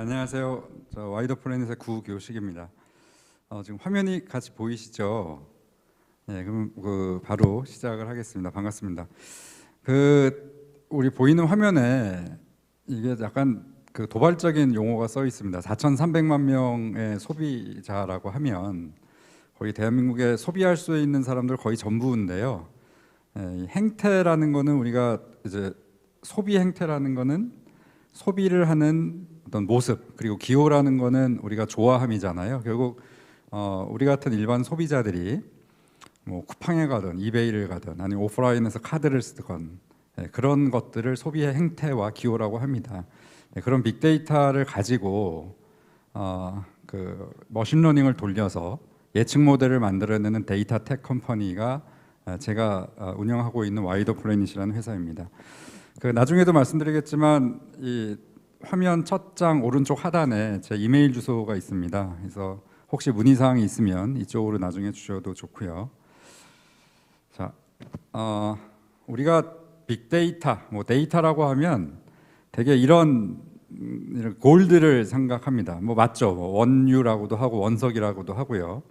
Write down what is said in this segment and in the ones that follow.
안녕하세요. 저 와이더 플래닛의 구교식입니다. 지금 화면이 같이 보이시죠? 네, 그럼 바로 시작을 하겠습니다. 반갑습니다. 우리 보이는 화면에 이게 약간 도발적인 용어가 써 있습니다. 4,300만 명의 소비자라고 하면 거의 대한민국에 소비할 수 있는 사람들 거의 전부인데요. 이 행태라는 거는 우리가 이제 소비 행태라는 거는 소비를 하는 어떤 모습, 그리고 기호라는 거는 우리가 좋아함이잖아요. 결국 우리 같은 일반 소비자들이 뭐 쿠팡에 가든 이베이를 가든 아니면 오프라인에서 카드를 쓰건 그런 것들을 소비의 행태와 기호라고 합니다. 그런 빅데이터를 가지고 머신러닝을 돌려서 예측 모델을 만들어내는 데이터 텍 컴퍼니가 제가 운영하고 있는 와이더 플래닛이라는 회사입니다. 나중에도 말씀드리겠지만 이 화면 첫 장 오른쪽 하단에 제 이메일 주소가 있습니다. 그래서 혹시 문의사항이 있으면 이쪽으로 나중에 주셔도 좋고요. 자, 우리가 빅데이터, 뭐 데이터라고 하면 되게 이런 골드를 생각합니다. 뭐 맞죠? 뭐 원유라고도 하고 원석이라고도 하고요.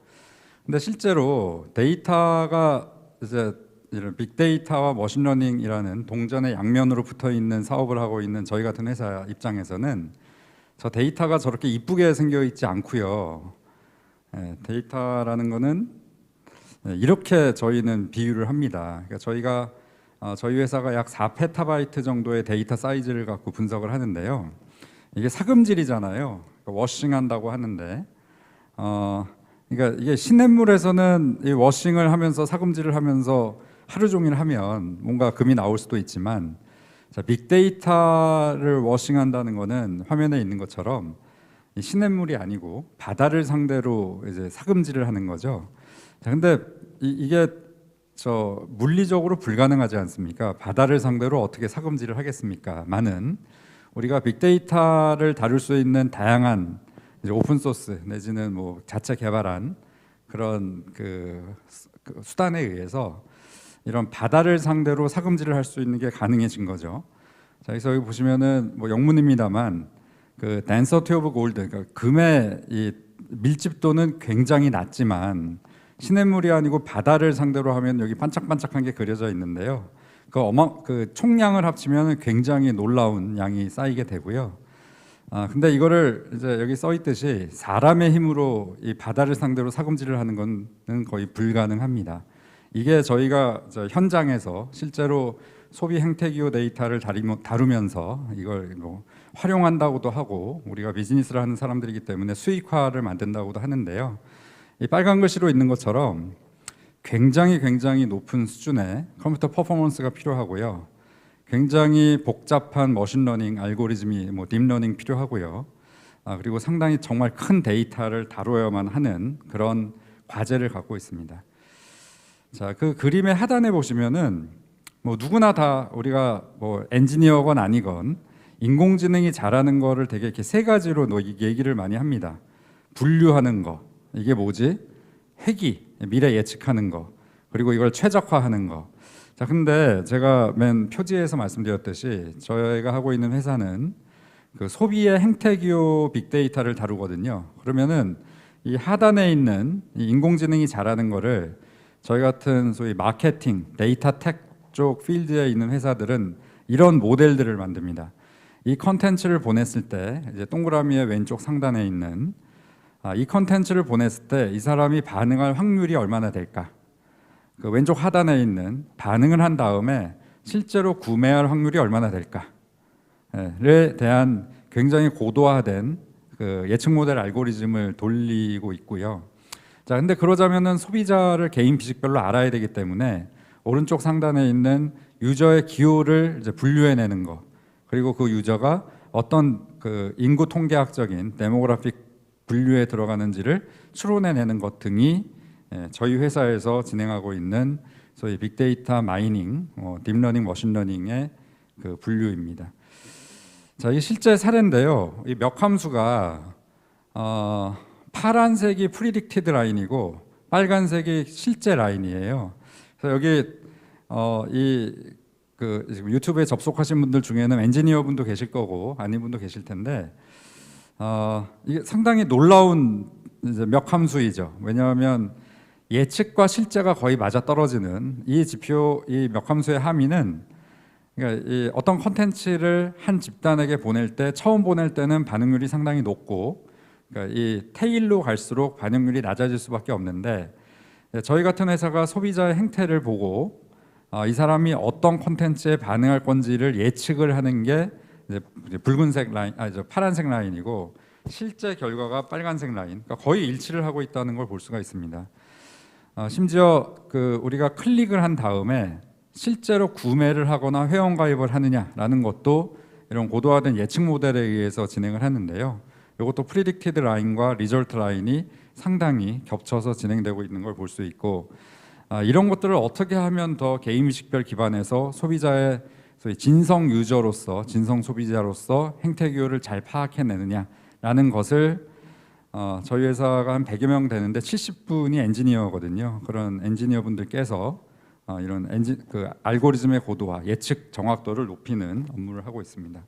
근데 실제로 데이터가 이제 이런 빅데이터와 머신러닝이라는 동전의 양면으로 붙어 있는 사업을 하고 있는 저희 같은 회사 입장에서는 저 데이터가 저렇게 이쁘게 생겨 있지 않고요. 데이터라는 거는 이렇게 저희는 비유를 합니다. 그러니까 저희 회사가 약 4페타바이트 정도의 데이터 사이즈를 갖고 분석을 하는데요. 이게 사금질이잖아요. 그러니까 워싱한다고 하는데, 그러니까 이게 시냇물에서는 이 워싱을 하면서 사금질을 하면서 하루 종일 하면 뭔가 금이 나올 수도 있지만, 자, 빅데이터를 워싱한다는 거는 화면에 있는 것처럼 이 시냇물이 아니고 바다를 상대로 이제 사금질을 하는 거죠. 자, 근데 이게 물리적으로 불가능하지 않습니까? 바다를 상대로 어떻게 사금질을 하겠습니까? 많은 우리가 빅데이터를 다룰 수 있는 다양한 이제 오픈 소스 내지는 뭐 자체 개발한 그런 수단에 의해서 이런 바다를 상대로 사금질을 할 수 있는 게 가능해진 거죠. 자, 그래서 여기 보시면은 뭐 영문입니다만 density of gold, 그러니까 금의 이 밀집도는 굉장히 낮지만 시냇물이 아니고 바다를 상대로 하면 여기 반짝반짝한 게 그려져 있는데요. 총량을 합치면 굉장히 놀라운 양이 쌓이게 되고요. 근데 이거를 이제 여기 써 있듯이 사람의 힘으로 이 바다를 상대로 사금질을 하는 건 거의 불가능합니다. 이게 저희가 현장에서 실제로 소비 행태 기호 데이터를 다루면서 이걸 뭐 활용한다고도 하고 우리가 비즈니스를 하는 사람들이기 때문에 수익화를 만든다고도 하는데요. 이 빨간 글씨로 있는 것처럼 굉장히 높은 수준의 컴퓨터 퍼포먼스가 필요하고요. 굉장히 복잡한 머신러닝 알고리즘이 뭐 딥러닝 필요하고요. 그리고 상당히 정말 큰 데이터를 다뤄야만 하는 그런 과제를 갖고 있습니다. 자, 그 그림의 하단에 보시면은 뭐 누구나 다 우리가 뭐 엔지니어건 아니건 인공지능이 잘하는 거를 되게 이렇게 세 가지로 얘기를 많이 합니다. 분류하는 거, 이게 뭐지? 회귀, 미래 예측하는 거, 그리고 이걸 최적화하는 거. 자, 근데 제가 맨 표지에서 말씀드렸듯이 저희가 하고 있는 회사는 소비의 행태 기호 빅데이터를 다루거든요. 그러면은 이 하단에 있는 이 인공지능이 잘하는 거를 저희 같은 소위 마케팅, 데이터 텍 쪽 필드에 있는 회사들은 이런 모델들을 만듭니다. 이 컨텐츠를 보냈을 때 이제 동그라미의 왼쪽 상단에 있는 이 컨텐츠를 보냈을 때 이 사람이 반응할 확률이 얼마나 될까? 그 왼쪽 하단에 있는 반응을 한 다음에 실제로 구매할 확률이 얼마나 될까에 대한 굉장히 고도화된 예측 모델 알고리즘을 돌리고 있고요. 자, 근데 그러자면은 소비자를 개인 비식별로 알아야 되기 때문에 오른쪽 상단에 있는 유저의 기호를 이제 분류해내는 거, 그리고 그 유저가 어떤 인구 통계학적인 데모그래픽 분류에 들어가는지를 추론해내는 것 등이 저희 회사에서 진행하고 있는 소위 빅데이터 마이닝, 딥러닝, 머신러닝의 분류입니다. 자, 이게 실제 사례인데요. 이 몇 함수가 파란색이 프리딕티드 라인이고 빨간색이 실제 라인이에요. 그래서 여기 지금 유튜브에 접속하신 분들 중에는 엔지니어 분도 계실 거고 아닌 분도 계실 텐데, 이게 상당히 놀라운 이제 몇 함수이죠. 왜냐하면 예측과 실제가 거의 맞아 떨어지는 이 지표, 이 몇 함수의 함의는, 그러니까 이 어떤 컨텐츠를 한 집단에게 보낼 때 처음 보낼 때는 반응률이 상당히 높고, 그러니까 이 테일로 갈수록 반응률이 낮아질 수밖에 없는데, 저희 같은 회사가 소비자의 행태를 보고 이 사람이 어떤 컨텐츠에 반응할 건지를 예측을 하는 게 이제 붉은색 라인, 파란색 라인이고, 실제 결과가 빨간색 라인, 그러니까 거의 일치를 하고 있다는 걸 볼 수가 있습니다. 심지어 우리가 클릭을 한 다음에 실제로 구매를 하거나 회원 가입을 하느냐라는 것도 이런 고도화된 예측 모델에 의해서 진행을 하는데요. 이것도 프리딕티드 라인과 리절트 라인이 상당히 겹쳐서 진행되고 있는 걸 볼 수 있고, 이런 것들을 어떻게 하면 더 개인의식별 기반에서 소비자의 소위 진성 유저로서, 진성 소비자로서 행태 기호를 잘 파악해내느냐라는 것을 저희 회사가 한 100여 명 되는데 70분이 엔지니어거든요. 그런 엔지니어 분들께서 이런 알고리즘의 고도화, 예측 정확도를 높이는 업무를 하고 있습니다.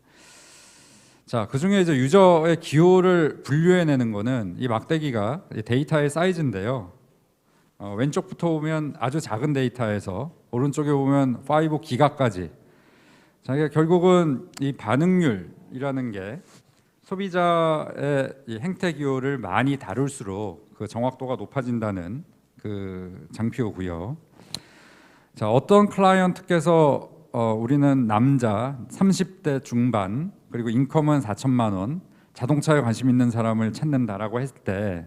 자, 그 중에 이제 유저의 기호를 분류해내는 거는 이 막대기가 데이터의 사이즈인데요. 왼쪽부터 보면 아주 작은 데이터에서 오른쪽에 보면 5기가까지. 자, 이게 결국은 이 반응률이라는 게 소비자의 이 행태 기호를 많이 다룰수록 그 정확도가 높아진다는 그 장표고요. 자, 어떤 클라이언트께서 우리는 남자 30대 중반 그리고 인컴은 4천만 원, 자동차에 관심 있는 사람을 찾는다라고 했을 때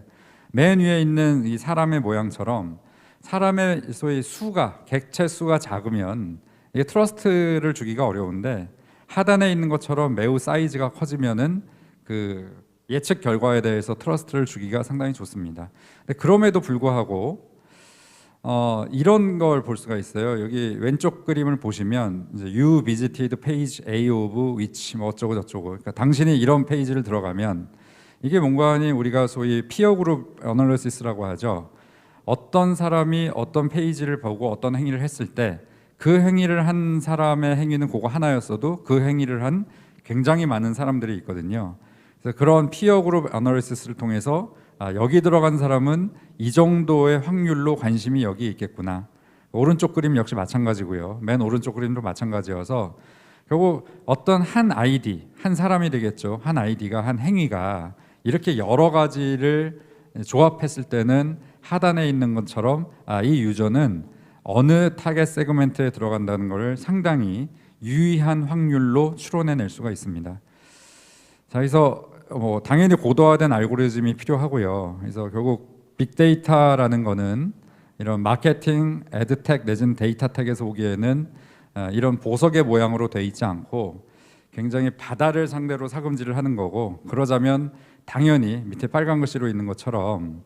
맨 위에 있는 이 사람의 모양처럼 사람의 소위 수가, 객체 수가 작으면 이게 트러스트를 주기가 어려운데, 하단에 있는 것처럼 매우 사이즈가 커지면은 그 예측 결과에 대해서 트러스트를 주기가 상당히 좋습니다. 근데 그럼에도 불구하고 이런 걸 볼 수가 있어요. 여기 왼쪽 그림을 보시면 이제 You visited page A of which 뭐 어쩌고 저쩌고, 그러니까 당신이 이런 페이지를 들어가면, 이게 뭔가 하니 우리가 소위 피어 그룹 어널리시스라고 하죠. 어떤 사람이 어떤 페이지를 보고 어떤 행위를 했을 때 그 행위를 한 사람의 행위는 그거 하나였어도 그 행위를 한 굉장히 많은 사람들이 있거든요. 그래서 그런 피어 그룹 어널리시스를 통해서 여기 들어간 사람은 이 정도의 확률로 관심이 여기 있겠구나. 오른쪽 그림 역시 마찬가지고요. 맨 오른쪽 그림도 마찬가지여서 결국 어떤 한 아이디, 한 사람이 되겠죠. 한 아이디가, 한 행위가 이렇게 여러 가지를 조합했을 때는 하단에 있는 것처럼 이 유저는 어느 타겟 세그멘트에 들어간다는 것을 상당히 유의한 확률로 추론해낼 수가 있습니다. 자, 그래서 당연히 고도화된 알고리즘이 필요하고요. 그래서 결국 빅데이터라는 거는 이런 마케팅, 에드텍 내지는 데이터텍에서 보기에는 이런 보석의 모양으로 돼 있지 않고 굉장히 바다를 상대로 사금질을 하는 거고, 그러자면 당연히 밑에 빨간 글씨로 있는 것처럼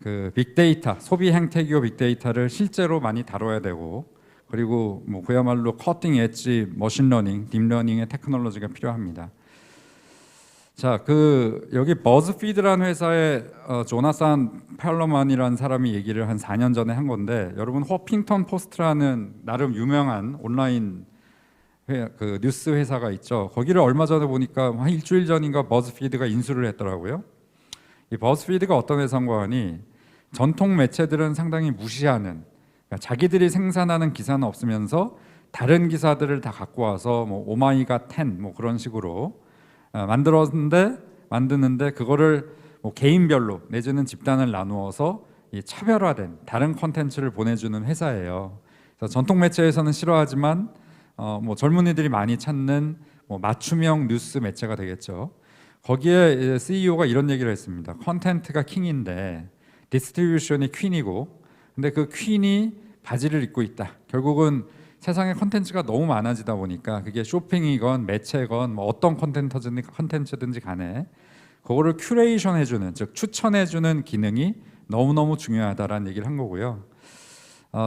그 빅데이터, 소비 행태 기호 빅데이터를 실제로 많이 다뤄야 되고, 그리고 그야말로 커팅 엣지 머신러닝, 딥러닝의 테크놀로지가 필요합니다. 자, 여기 버즈피드라는 회사의 조나산 팔러만이라는 사람이 얘기를 한 4년 전에 한 건데, 여러분 허핑턴 포스트라는 나름 유명한 온라인 뉴스 회사가 있죠. 거기를 얼마 전에 보니까 한 일주일 전인가 버즈피드가 인수를 했더라고요. 이 버즈피드가 어떤 회사인가 하니, 전통 매체들은 상당히 무시하는, 그러니까 자기들이 생산하는 기사는 없으면서 다른 기사들을 다 갖고 와서 오마이갓 10 그런 식으로 만드는데 그거를 개인별로 내지는 집단을 나누어서 이 차별화된 다른 컨텐츠를 보내주는 회사예요. 그래서 전통 매체에서는 싫어하지만 젊은이들이 많이 찾는 맞춤형 뉴스 매체가 되겠죠. 거기에 CEO가 이런 얘기를 했습니다. 컨텐트가 킹인데 디스트리뷰션이 퀸이고, 근데 그 퀸이 바지를 입고 있다. 결국은 세상에 컨텐츠가 너무 많아지다 보니까 그게 쇼핑이건 매체건 어떤 컨텐츠든지 간에 그거를 큐레이션 해주는, 즉 추천해주는 기능이 너무너무 중요하다라는 얘기를 한 거고요.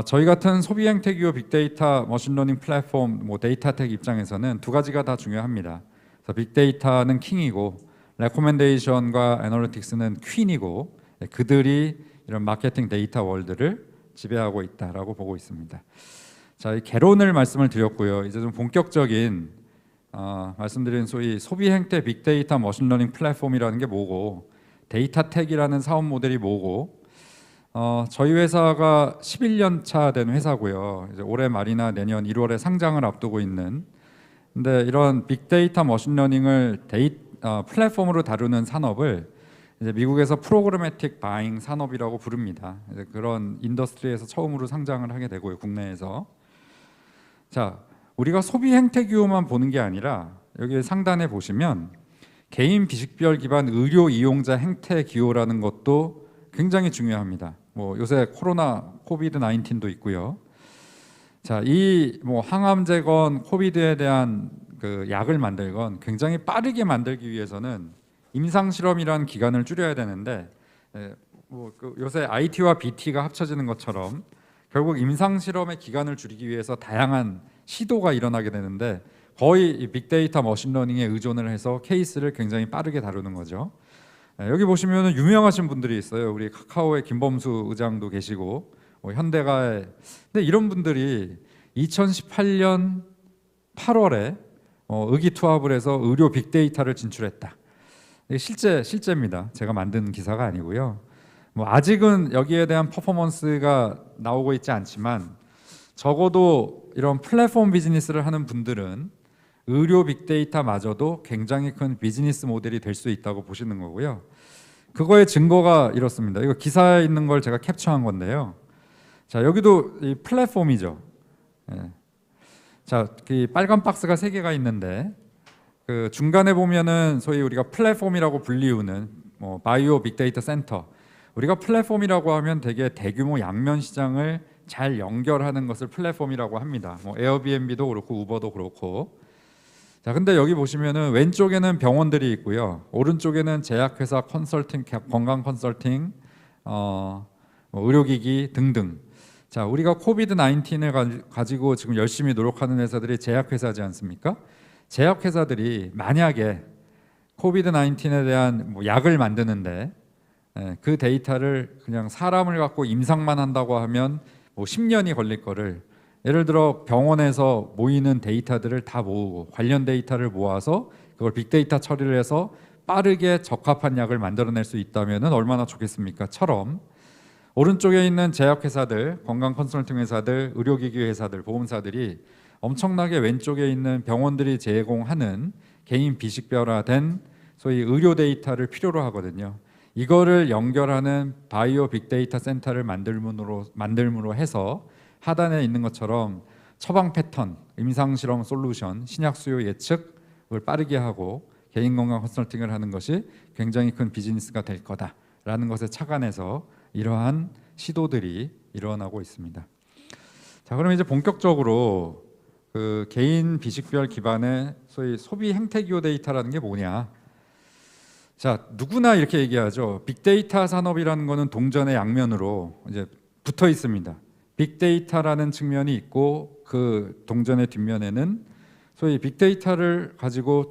저희 같은 소비 행태 기호 빅데이터 머신러닝 플랫폼 데이터텍 입장에서는 두 가지가 다 중요합니다. 그래서 빅데이터는 킹이고 레코멘데이션과 애널리틱스는 퀸이고, 그들이 이런 마케팅 데이터 월드를 지배하고 있다라고 보고 있습니다. 자, 이 개론을 말씀을 드렸고요. 이제 좀 본격적인 말씀드린 소위 소비 행태 빅데이터 머신러닝 플랫폼이라는 게 뭐고 데이터텍이라는 사업 모델이 뭐고 저희 회사가 11년 차 된 회사고요. 이제 올해 말이나 내년 1월에 상장을 앞두고 있는. 근데 이런 빅데이터 머신러닝을 플랫폼으로 다루는 산업을 이제 미국에서 프로그래매틱 바잉 산업이라고 부릅니다. 이제 그런 인더스트리에서 처음으로 상장을 하게 되고요, 국내에서. 자, 우리가 소비 행태 기호만 보는 게 아니라 여기 상단에 보시면 개인 비식별 기반 의료 이용자 행태 기호라는 것도 굉장히 중요합니다. 뭐 요새 코로나 코비드 19도 있고요. 자, 이 뭐 항암제건 코비드에 대한 그 약을 만들건 굉장히 빠르게 만들기 위해서는 임상 실험이라는 기간을 줄여야 되는데 그 요새 IT와 BT가 합쳐지는 것처럼 결국 임상 실험의 기간을 줄이기 위해서 다양한 시도가 일어나게 되는데 거의 이 빅데이터 머신러닝에 의존을 해서 케이스를 굉장히 빠르게 다루는 거죠. 여기 보시면 유명하신 분들이 있어요. 우리 카카오의 김범수 의장도 계시고 현대가의, 근데 이런 분들이 2018년 8월에 의기투합을 해서 의료 빅데이터를 진출했다. 이게 실제입니다. 제가 만든 기사가 아니고요. 뭐 아직은 여기에 대한 퍼포먼스가 나오고 있지 않지만 적어도 이런 플랫폼 비즈니스를 하는 분들은 의료 빅데이터마저도 굉장히 큰 비즈니스 모델이 될 수 있다고 보시는 거고요. 그거의 증거가 이렇습니다. 이거 기사에 있는 걸 제가 캡처한 건데요. 자, 여기도 이 플랫폼이죠. 자, 이 빨간 박스가 3개가 있는데 그 중간에 보면은 소위 우리가 플랫폼이라고 불리우는 바이오 빅데이터 센터. 우리가 플랫폼이라고 하면 되게 대규모 양면 시장을 잘 연결하는 것을 플랫폼이라고 합니다. 뭐 에어비앤비도 그렇고 우버도 그렇고. 자, 근데 여기 보시면은 왼쪽에는 병원들이 있고요. 오른쪽에는 제약회사, 컨설팅, 건강 컨설팅, 의료기기 등등. 자, 우리가 코비드 19을 가지고 지금 열심히 노력하는 회사들이 제약회사지 않습니까? 제약회사들이 만약에 코비드 19에 대한 약을 만드는데 그 데이터를 그냥 사람을 갖고 임상만 한다고 하면 10년이 걸릴 거를, 예를 들어 병원에서 모이는 데이터들을 다 모으고 관련 데이터를 모아서 그걸 빅데이터 처리를 해서 빠르게 적합한 약을 만들어낼 수 있다면 얼마나 좋겠습니까? 처럼 오른쪽에 있는 제약회사들, 건강 컨설팅 회사들, 의료기기 회사들, 보험사들이 엄청나게 왼쪽에 있는 병원들이 제공하는 개인 비식별화된 소위 의료 데이터를 필요로 하거든요. 이거를 연결하는 바이오 빅데이터 센터를 만들므로 해서 하단에 있는 것처럼 처방 패턴, 임상실험 솔루션, 신약 수요 예측을 빠르게 하고 개인건강 컨설팅을 하는 것이 굉장히 큰 비즈니스가 될 거다라는 것에 착안해서 이러한 시도들이 일어나고 있습니다. 자, 그럼 이제 본격적으로 그 개인 비식별 기반의 소위 소비 행태 기호 데이터라는 게 뭐냐? 자, 누구나 이렇게 얘기하죠. 빅데이터 산업이라는 거는 동전의 양면으로 이제 붙어 있습니다. 빅데이터라는 측면이 있고 그 동전의 뒷면에는 소위 빅데이터를 가지고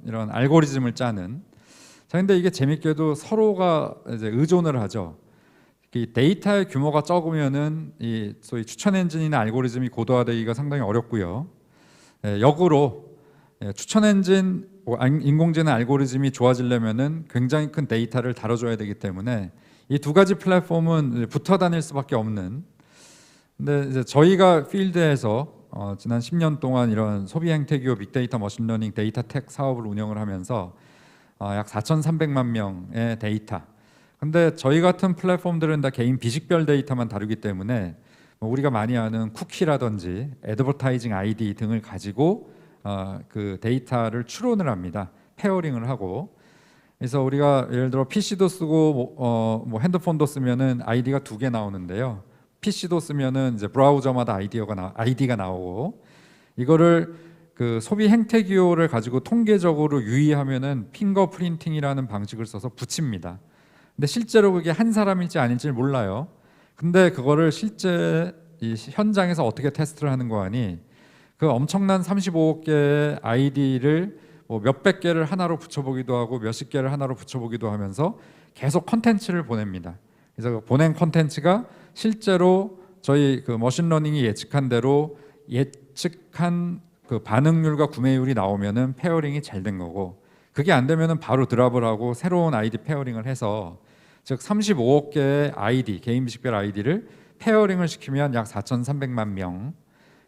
이런 알고리즘을 짜는. 자, 근데 이게 재밌게도 서로가 이제 의존을 하죠. 이 데이터의 규모가 적으면은 이 소위 추천 엔진이나 알고리즘이 고도화되기가 상당히 어렵고요. 역으로 추천 엔진, 인공지능 알고리즘이 좋아지려면은 굉장히 큰 데이터를 다뤄줘야 되기 때문에 이 두 가지 플랫폼은 붙어 다닐 수밖에 없는. 근데 이제 저희가 필드에서 지난 10년 동안 이런 소비 행태 기호 빅데이터 머신러닝 데이터 텍 사업을 운영을 하면서 약 4,300만 명의 데이터. 근데 저희 같은 플랫폼들은 다 개인 비식별 데이터만 다루기 때문에 우리가 많이 아는 쿠키라든지 애드버타이징 아이디 등을 가지고 그 데이터를 추론을 합니다. 페어링을 하고. 그래서 우리가 예를 들어 PC도 쓰고 뭐 핸드폰도 쓰면은 아이디가 2개 나오는데요. PC도 쓰면은 이제 브라우저마다 아이디가 나오고, 이거를 그 소비 행태 기호를 가지고 통계적으로 유의하면은 핑거 프린팅이라는 방식을 써서 붙입니다. 근데 실제로 그게 한 사람일지 아닐지 몰라요. 근데 그거를 실제 이 현장에서 어떻게 테스트를 하는 거 아니? 그 엄청난 35억 개의 아이디를 뭐 몇백 개를 하나로 붙여보기도 하고 몇십 개를 하나로 붙여보기도 하면서 계속 컨텐츠를 보냅니다. 그래서 그 보낸 컨텐츠가 실제로 저희 그 머신러닝이 예측한 대로 예측한 그 반응률과 구매율이 나오면은 페어링이 잘 된 거고, 그게 안 되면은 바로 드랍을 하고 새로운 아이디 페어링을 해서, 즉 35억 개의 아이디, 개인 비식별 아이디를 페어링을 시키면 약 4,300만 명,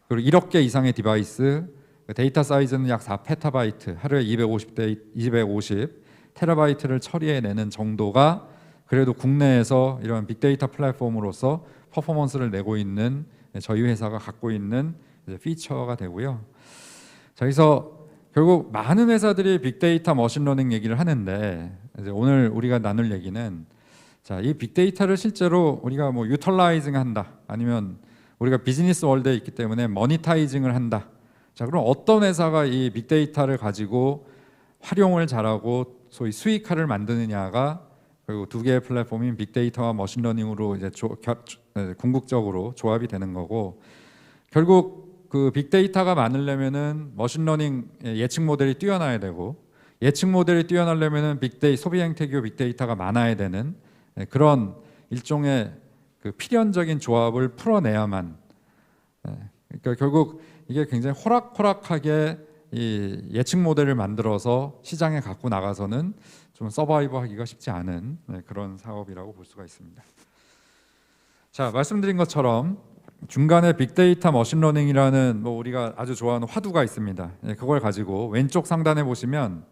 그리고 1억 개 이상의 디바이스, 데이터 사이즈는 약 4페타바이트, 하루에 250 테라바이트를 처리해내는 정도가 그래도 국내에서 이런 빅데이터 플랫폼으로서 퍼포먼스를 내고 있는 저희 회사가 갖고 있는 피처가 되고요. 자, 그래서 결국 많은 회사들이 빅데이터 머신러닝 얘기를 하는데, 이제 오늘 우리가 나눌 얘기는, 자, 이 빅데이터를 실제로 우리가 뭐 유틸라이징 한다, 아니면 우리가 비즈니스 월드에 있기 때문에 머니타이징을 한다. 자, 그럼 어떤 회사가 이 빅데이터를 가지고 활용을 잘하고 소위 수익화를 만드느냐가, 그리고 두 개의 플랫폼인 빅데이터와 머신러닝으로 이제 궁극적으로 조합이 되는 거고, 결국 그 빅데이터가 많으려면은 머신러닝 예측 모델이 뛰어나야 되고, 예측 모델이 뛰어나려면은 소비 행태 기업 빅데이터가 많아야 되는 그런 일종의 그 필연적인 조합을 풀어내야만, 그러니까 결국 이게 굉장히 호락호락하게 이 예측 모델을 만들어서 시장에 갖고 나가서는 좀 서바이브하기가 쉽지 않은 그런 사업이라고 볼 수가 있습니다. 자, 말씀드린 것처럼 중간에 빅데이터 머신러닝이라는 뭐 우리가 아주 좋아하는 화두가 있습니다. 그걸 가지고 왼쪽 상단에 보시면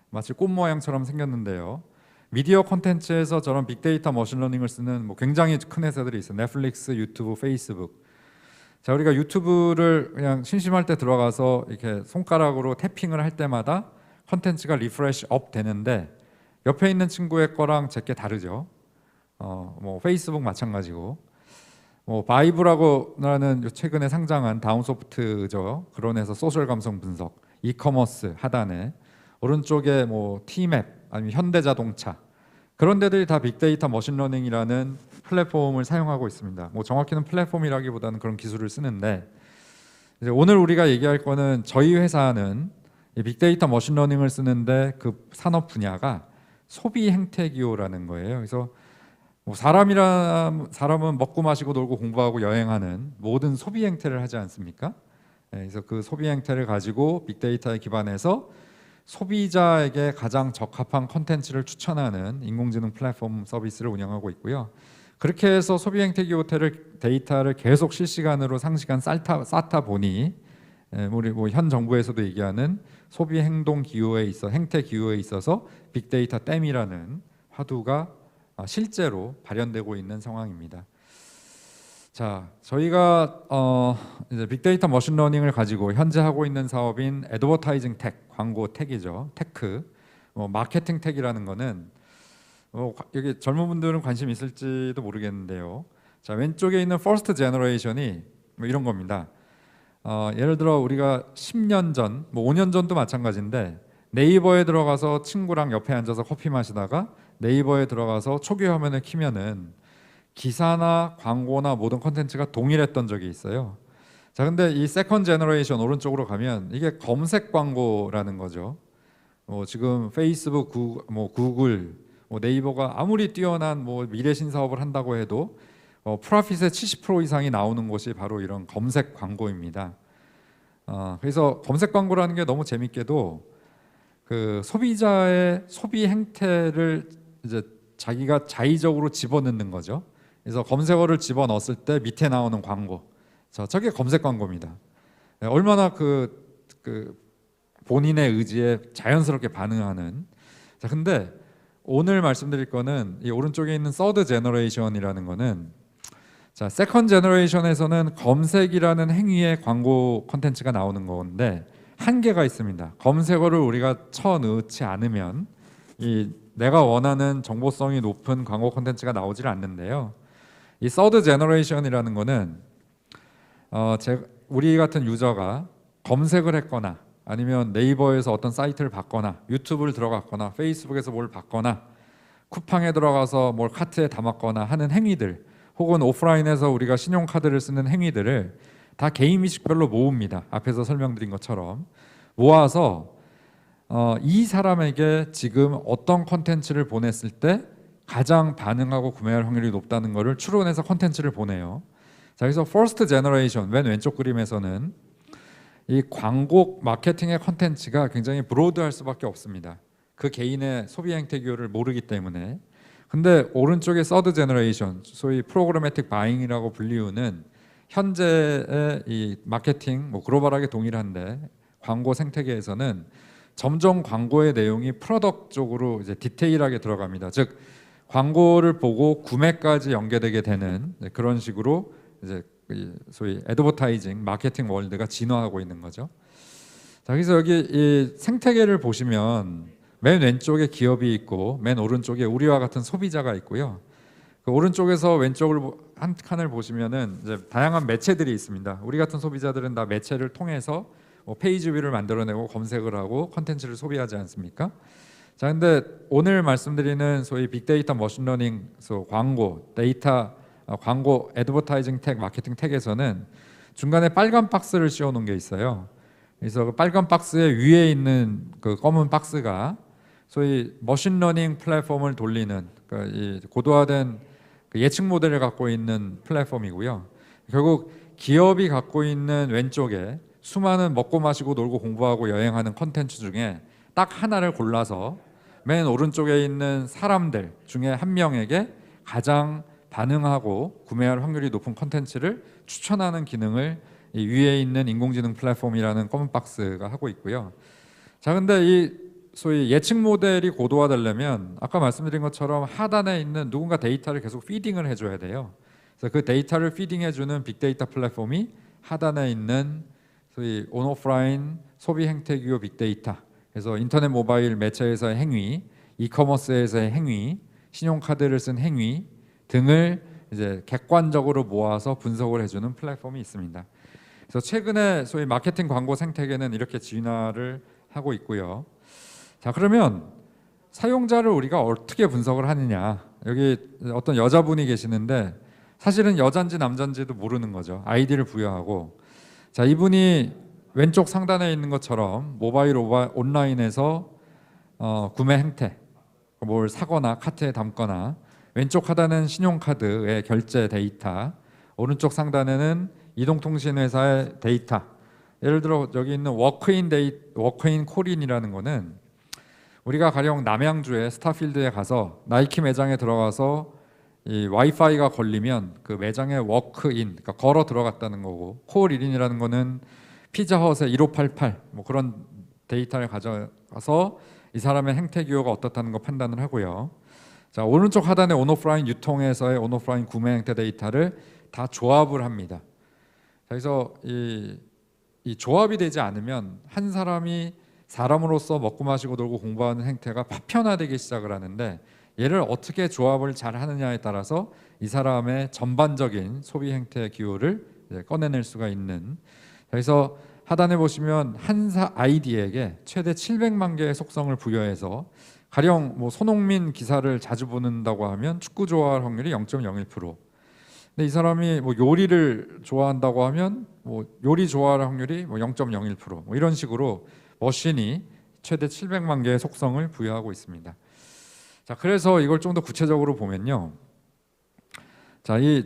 마치 꽃 모양처럼 생겼는데요. 미디어 콘텐츠에서 저런 빅데이터 머신러닝을 쓰는 뭐 굉장히 큰 회사들이 있어요. 넷플릭스, 유튜브, 페이스북. 자, 우리가 유튜브를 그냥 심심할 때 들어가서 이렇게 손가락으로 태핑을 할 때마다 콘텐츠가 리프레시 업 되는데, 옆에 있는 친구의 거랑 제게 다르죠. 뭐 페이스북 마찬가지고, 뭐 바이브라고라는 최근에 상장한 다운소프트죠. 그런 회사 소셜 감성 분석, 이커머스 하단에 오른쪽에 뭐 티맵 아니면 현대자동차, 그런 데들이 다 빅데이터 머신러닝이라는 플랫폼을 사용하고 있습니다. 뭐 정확히는 플랫폼이라기보다는 그런 기술을 쓰는데, 이제 오늘 우리가 얘기할 거는 저희 회사는 이 빅데이터 머신러닝을 쓰는데 그 산업 분야가 소비 행태 기호라는 거예요. 그래서 뭐 사람은 먹고 마시고 놀고 공부하고 여행하는 모든 소비 행태를 하지 않습니까? 그래서 그 소비 행태를 가지고 빅데이터에 기반해서 소비자에게 가장 적합한 콘텐츠를 추천하는 인공지능 플랫폼 서비스를 운영하고 있고요. 그렇게 해서 소비 행태 기호 데이터를 계속 실시간으로 상시간 쌓다 보니, 우리 뭐 현 정부에서도 얘기하는 소비 행동 기호에 있어 행태 기호에 있어서 빅데이터 댐이라는 화두가 실제로 발현되고 있는 상황입니다. 자, 저희가 이제 빅데이터 머신러닝을 가지고 현재 하고 있는 사업인 애드버타이징 텍, 광고 텍이죠. 테크, 마케팅 텍이라는 거는 여기 젊은 분들은 관심 있을지도 모르겠는데요. 자, 왼쪽에 있는 퍼스트 제너레이션이 뭐 이런 겁니다. 예를 들어 우리가 10년 전, 뭐 5년 전도 마찬가지인데, 네이버에 들어가서 친구랑 옆에 앉아서 커피 마시다가 네이버에 들어가서 초기 화면을 키면은 기사나 광고나 모든 콘텐츠가 동일했던 적이 있어요. 자, 근데 이 세컨드 제너레이션 오른쪽으로 가면 이게 검색 광고라는 거죠. 지금 페이스북, 구글, 네이버가 아무리 뛰어난 미래 신사업을 한다고 해도 프로핏의 70% 이상이 나오는 곳이 바로 이런 검색 광고입니다. 그래서 검색 광고라는 게 너무 재밌게도 그 소비자의 소비 행태를 이제 자기가 자의적으로 집어넣는 거죠. 그래서 검색어를 집어넣었을 때 밑에 나오는 광고, 저게 검색 광고입니다. 얼마나 그 본인의 의지에 자연스럽게 반응하는. 자, 근데 오늘 말씀드릴 거는 이 오른쪽에 있는 서드 제너레이션이라는 거는, 자, 세컨드 제너레이션에서는 검색이라는 행위의 광고 콘텐츠가 나오는 건데 한계가 있습니다. 검색어를 우리가 쳐넣지 않으면 내가 원하는 정보성이 높은 광고 콘텐츠가 나오질 않는데요. 이 서드 제너레이션이라는 거는 우리 같은 유저가 검색을 했거나 아니면 네이버에서 어떤 사이트를 봤거나 유튜브를 들어갔거나 페이스북에서 뭘 봤거나 쿠팡에 들어가서 뭘 카트에 담았거나 하는 행위들, 혹은 오프라인에서 우리가 신용카드를 쓰는 행위들을 다 개인 미식별로 모읍니다. 앞에서 설명드린 것처럼 모아서 이 사람에게 지금 어떤 콘텐츠를 보냈을 때 가장 반응하고 구매할 확률이 높다는 것을 추론해서 콘텐츠를 보내요. 자, 그래서 퍼스트 제너레이션 맨 왼쪽 그림에서는 이 광고 마케팅의 컨텐츠가 굉장히 브로드할 수밖에 없습니다. 그 개인의 소비 행태 기호를 모르기 때문에. 근데 오른쪽에 서드 제너레이션, 소위 프로그래매틱 바잉이라고 불리우는 현재의 이 마케팅, 뭐 글로벌하게 동일한데 광고 생태계에서는 점점 광고의 내용이 프로덕트 쪽으로 이제 디테일하게 들어갑니다. 즉 광고를 보고 구매까지 연계되게 되는 그런 식으로 이제 소위 애드버타이징 마케팅 월드가 진화하고 있는 거죠. 자, 그래서 여기 이 생태계를 보시면 맨 왼쪽에 기업이 있고 맨 오른쪽에 우리와 같은 소비자가 있고요. 그 오른쪽에서 왼쪽을 한 칸을 보시면은 이제 다양한 매체들이 있습니다. 우리 같은 소비자들은 다 매체를 통해서 뭐 페이지 뷰를 만들어내고 검색을 하고 컨텐츠를 소비하지 않습니까? 자, 근데 오늘 말씀드리는 소위 빅데이터 머신러닝, 광고, 데이터, 광고, 애드버타이징 택, 마케팅 택에서는 중간에 빨간 박스를 씌워놓은 게 있어요. 그래서 그 빨간 박스의 위에 있는 그 검은 박스가 소위 머신러닝 플랫폼을 돌리는 그러니까 이 고도화된 그 예측 모델을 갖고 있는 플랫폼이고요. 결국 기업이 갖고 있는 왼쪽에 수많은 먹고 마시고 놀고 공부하고 여행하는 컨텐츠 중에 딱 하나를 골라서 맨 오른쪽에 있는 사람들 중에 한 명에게 가장 반응하고 구매할 확률이 높은 컨텐츠를 추천하는 기능을 이 위에 있는 인공지능 플랫폼이라는 검은 박스가 하고 있고요. 자, 근데 이 소위 예측 모델이 고도화되려면 아까 말씀드린 것처럼 하단에 있는 누군가 데이터를 계속 피딩을 해줘야 돼요. 그래서 그 데이터를 피딩해주는 빅데이터 플랫폼이 하단에 있는 소위 온오프라인 소비 행태 기호 빅데이터. 그래서 인터넷 모바일 매체에서의 행위, 이커머스에서의 행위, 신용카드를 쓴 행위 등을 이제 객관적으로 모아서 분석을 해주는 플랫폼이 있습니다. 그래서 최근에 소위 마케팅 광고 생태계는 이렇게 진화를 하고 있고요. 자, 그러면 사용자를 우리가 어떻게 분석을 하느냐. 여기 어떤 여자분이 계시는데 사실은 여잔지 남잔지도 모르는 거죠. 아이디를 부여하고. 자, 이분이 왼쪽 상단에 있는 것처럼 모바일 온라인에서 구매 행태, 뭘 사거나 카트에 담거나, 왼쪽 하단은 신용카드의 결제 데이터, 오른쪽 상단에는 이동통신회사의 데이터. 예를 들어 여기 있는 워크인 콜인이라는 거는 우리가 가령 남양주의 스타필드에 가서 나이키 매장에 들어가서 이 와이파이가 걸리면 그 매장에 워크인, 그러니까 걸어 들어갔다는 거고, 콜1인이라는 거는 피자헛의 1588 뭐 그런 데이터를 가져가서 이 사람의 행태 기호가 어떻다는 거 판단을 하고요. 자, 오른쪽 하단에 온오프라인 유통에서의 온오프라인 구매 행태 데이터를 다 조합을 합니다. 그래서 이 조합이 되지 않으면 한 사람이 사람으로서 먹고 마시고 놀고 공부하는 행태가 파편화되기 시작을 하는데, 얘를 어떻게 조합을 잘 하느냐에 따라서 이 사람의 전반적인 소비 행태 기호를 꺼내낼 수가 있는. 그래서 하단에 보시면 한 아이디에게 최대 700만 개의 속성을 부여해서 가령 뭐 손흥민 기사를 자주 보는다고 하면 축구 좋아할 확률이 0.01%. 근데 이 사람이 뭐 요리를 좋아한다고 하면 뭐 요리 좋아할 확률이 뭐 0.01%. 뭐 이런 식으로 머신이 최대 700만 개의 속성을 부여하고 있습니다. 자, 그래서 이걸 좀 더 구체적으로 보면요. 자, 이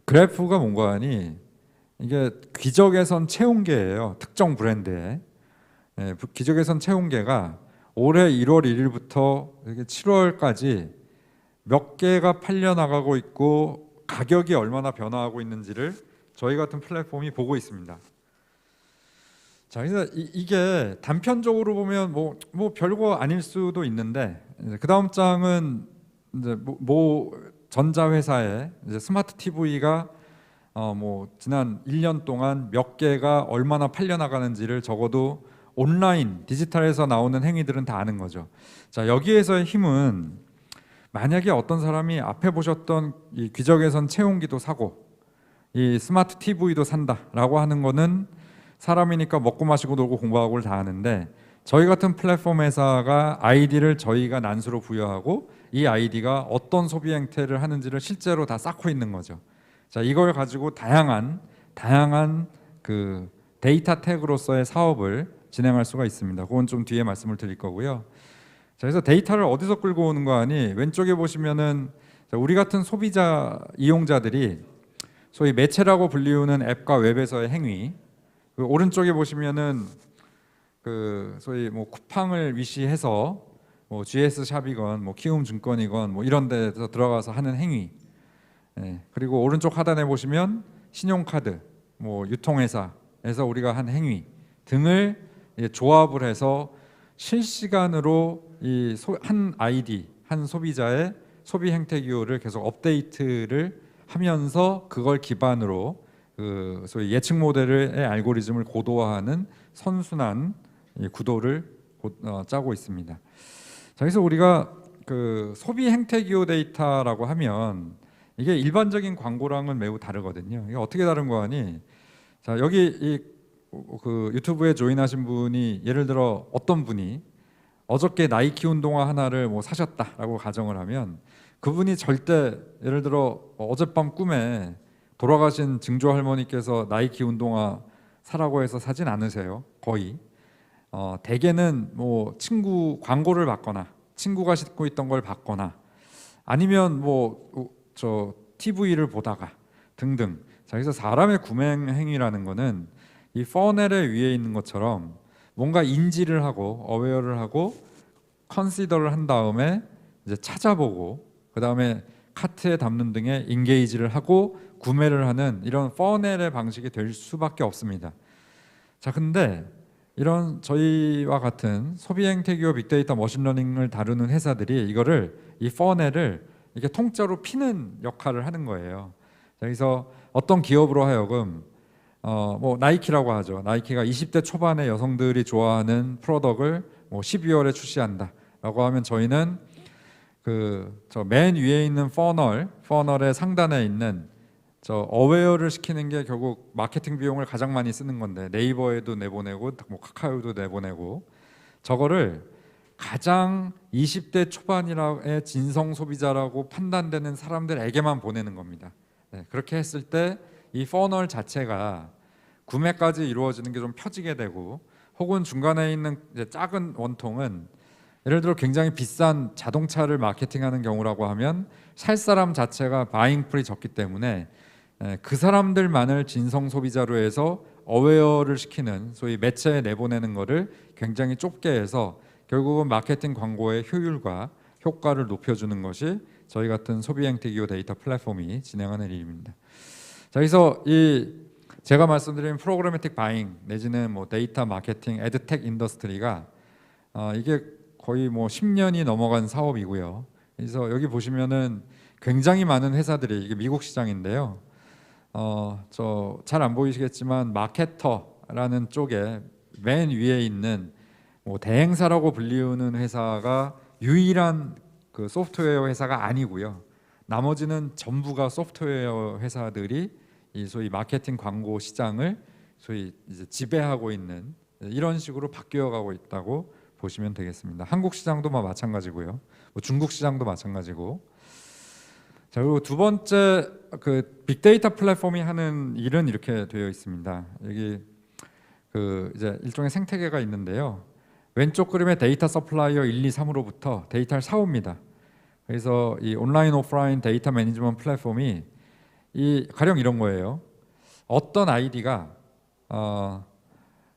그래프가 뭔가 하니 이게 기적외선 체온계예요. 특정 브랜드에. 기적외선 체온계가 올해 1월 1일부터 7월까지 몇 개가 팔려 나가고 있고 가격이 얼마나 변화하고 있는지를 저희 같은 플랫폼이 보고 있습니다. 자, 그래서 이게 단편적으로 보면 뭐 별거 아닐 수도 있는데, 그 다음 장은 이제 뭐 전자회사의 이제 스마트 TV가 뭐 지난 1년 동안 몇 개가 얼마나 팔려 나가는지를 적어도 온라인 디지털에서 나오는 행위들은 다 아는 거죠. 자, 여기에서의 힘은 만약에 어떤 사람이 앞에 보셨던 이 귀적외선 체온기도 사고 이 스마트 TV도 산다라고 하는 거는 사람이니까 먹고 마시고 놀고 공부하고를 다 하는데, 저희 같은 플랫폼 회사가 아이디를 저희가 난수로 부여하고 이 아이디가 어떤 소비 행태를 하는지를 실제로 다 쌓고 있는 거죠. 자, 이걸 가지고 다양한 그 데이터 태그로서의 사업을 진행할 수가 있습니다. 그건 좀 뒤에 말씀을 드릴 거고요. 자, 그래서 데이터를 어디서 끌고 오는 거 아니, 왼쪽에 보시면은 우리 같은 소비자 이용자들이 소위 매체라고 불리우는 앱과 웹에서의 행위, 그 오른쪽에 보시면은 그 소위 뭐 쿠팡을 위시해서 뭐 GS 샵이건 뭐 키움 증권이건 뭐 이런 데서 들어가서 하는 행위. 예, 그리고 오른쪽 하단에 보시면 신용카드, 뭐 유통회사에서 우리가 한 행위 등을 조합을 해서 실시간으로 이 한 아이디, 한 소비자의 소비 행태 기호를 계속 업데이트를 하면서 그걸 기반으로 그 소위 예측 모델의 알고리즘을 고도화하는 선순환 구도를 짜고 있습니다. 자, 그래서 우리가 그 소비 행태 기호 데이터라고 하면 이게 일반적인 광고랑은 매우 다르거든요. 이게 어떻게 다른 거 하니? 자, 여기 그 유튜브에 조인하신 분이 예를 들어 어떤 분이 어저께 나이키 운동화 하나를 뭐 사셨다라고 가정을 하면 그분이 절대 예를 들어 어젯밤 꿈에 돌아가신 증조 할머니께서 나이키 운동화 사라고 해서 사진 않으세요. 거의 대개는 뭐 친구 광고를 받거나 친구가 신고 있던 걸 받거나 아니면 뭐 저 TV를 보다가 등등. 자, 그래서 사람의 구매 행위라는 거는 이 퍼넬의 위에 있는 것처럼 뭔가 인지를 하고 어웨어를 하고 컨시더를 한 다음에 이제 찾아보고 그 다음에 카트에 담는 등의 인게이지를 하고 구매를 하는 이런 퍼넬의 방식이 될 수밖에 없습니다. 자, 근데 이런 저희와 같은 소비 행태 기호 빅데이터 머신러닝을 다루는 회사들이 이거를 이 퍼넬을 이렇게 통째로 피는 역할을 하는 거예요. 자, 그래서 어떤 기업으로 하여금 뭐 나이키라고 하죠. 나이키가 20대 초반의 여성들이 좋아하는 프로덕트를 뭐 12월에 출시한다라고 하면 저희는 그 저 맨 위에 있는 퍼널의 상단에 있는 저 어웨어를 시키는 게 결국 마케팅 비용을 가장 많이 쓰는 건데 네이버에도 내보내고 뭐 카카오도 내보내고 저거를 가장 20대 초반이라의 진성 소비자라고 판단되는 사람들에게만 보내는 겁니다. 네, 그렇게 했을 때 이 퍼널 자체가 구매까지 이루어지는 게 좀 펴지게 되고 혹은 중간에 있는 이제 작은 원통은 예를 들어 굉장히 비싼 자동차를 마케팅하는 경우라고 하면 살 사람 자체가 바잉 풀이 적기 때문에 그 사람들만을 진성 소비자로 해서 어웨어를 시키는 소위 매체에 내보내는 거를 굉장히 좁게 해서 결국은 마케팅 광고의 효율과 효과를 높여주는 것이 저희 같은 소비 행태 기호 데이터 플랫폼이 진행하는 일입니다. 자, 그래서 이 제가 말씀드린 프로그래매틱 바잉 내지는 뭐 데이터 마케팅, 에드텍 인더스트리가 이게 거의 뭐 10년이 넘어간 사업이고요. 그래서 여기 보시면은 굉장히 많은 회사들이 이게 미국 시장인데요. 저 잘 안 보이시겠지만 마케터라는 쪽에 맨 위에 있는 뭐 대행사라고 불리우는 회사가 유일한 그 소프트웨어 회사가 아니고요. 나머지는 전부가 소프트웨어 회사들이 이 소위 마케팅 광고 시장을 소위 이제 지배하고 있는 이런 식으로 바뀌어가고 있다고 보시면 되겠습니다. 한국 시장도 뭐 마찬가지고요. 뭐 중국 시장도 마찬가지고. 자, 그리고 두 번째 그 빅데이터 플랫폼이 하는 일은 이렇게 되어 있습니다. 여기 그 이제 일종의 생태계가 있는데요. 왼쪽 그림의 데이터 서플라이어 1, 2, 3으로부터 데이터를 사옵니다. 그래서 이 온라인 오프라인 데이터 매니지먼트 플랫폼이 이 가령 이런 거예요. 어떤 아이디가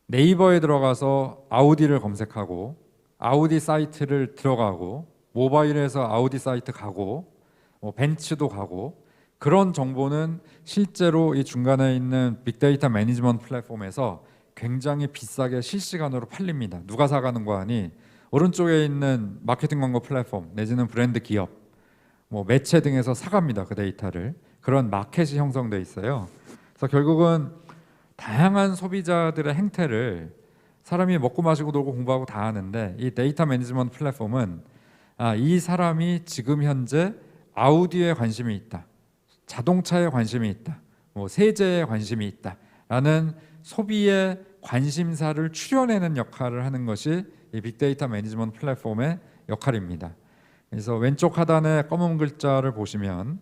네이버에 들어가서 아우디를 검색하고 아우디 사이트를 들어가고 모바일에서 아우디 사이트 가고 뭐 벤츠도 가고 그런 정보는 실제로 이 중간에 있는 빅데이터 매니지먼트 플랫폼에서 굉장히 비싸게 실시간으로 팔립니다. 누가 사가는 거 하니 오른쪽에 있는 마케팅 광고 플랫폼 내지는 브랜드 기업, 뭐 매체 등에서 사갑니다. 그 데이터를. 그런 마켓이 형성돼 있어요. 그래서 결국은 다양한 소비자들의 행태를 사람이 먹고 마시고 놀고 공부하고 다 하는데 이 데이터 매니지먼트 플랫폼은 이 사람이 지금 현재 아우디에 관심이 있다, 자동차에 관심이 있다, 뭐 세제에 관심이 있다라는 소비의 관심사를 추려내는 역할을 하는 것이 이 빅데이터 매니지먼트 플랫폼의 역할입니다. 그래서 왼쪽 하단에 검은 글자를 보시면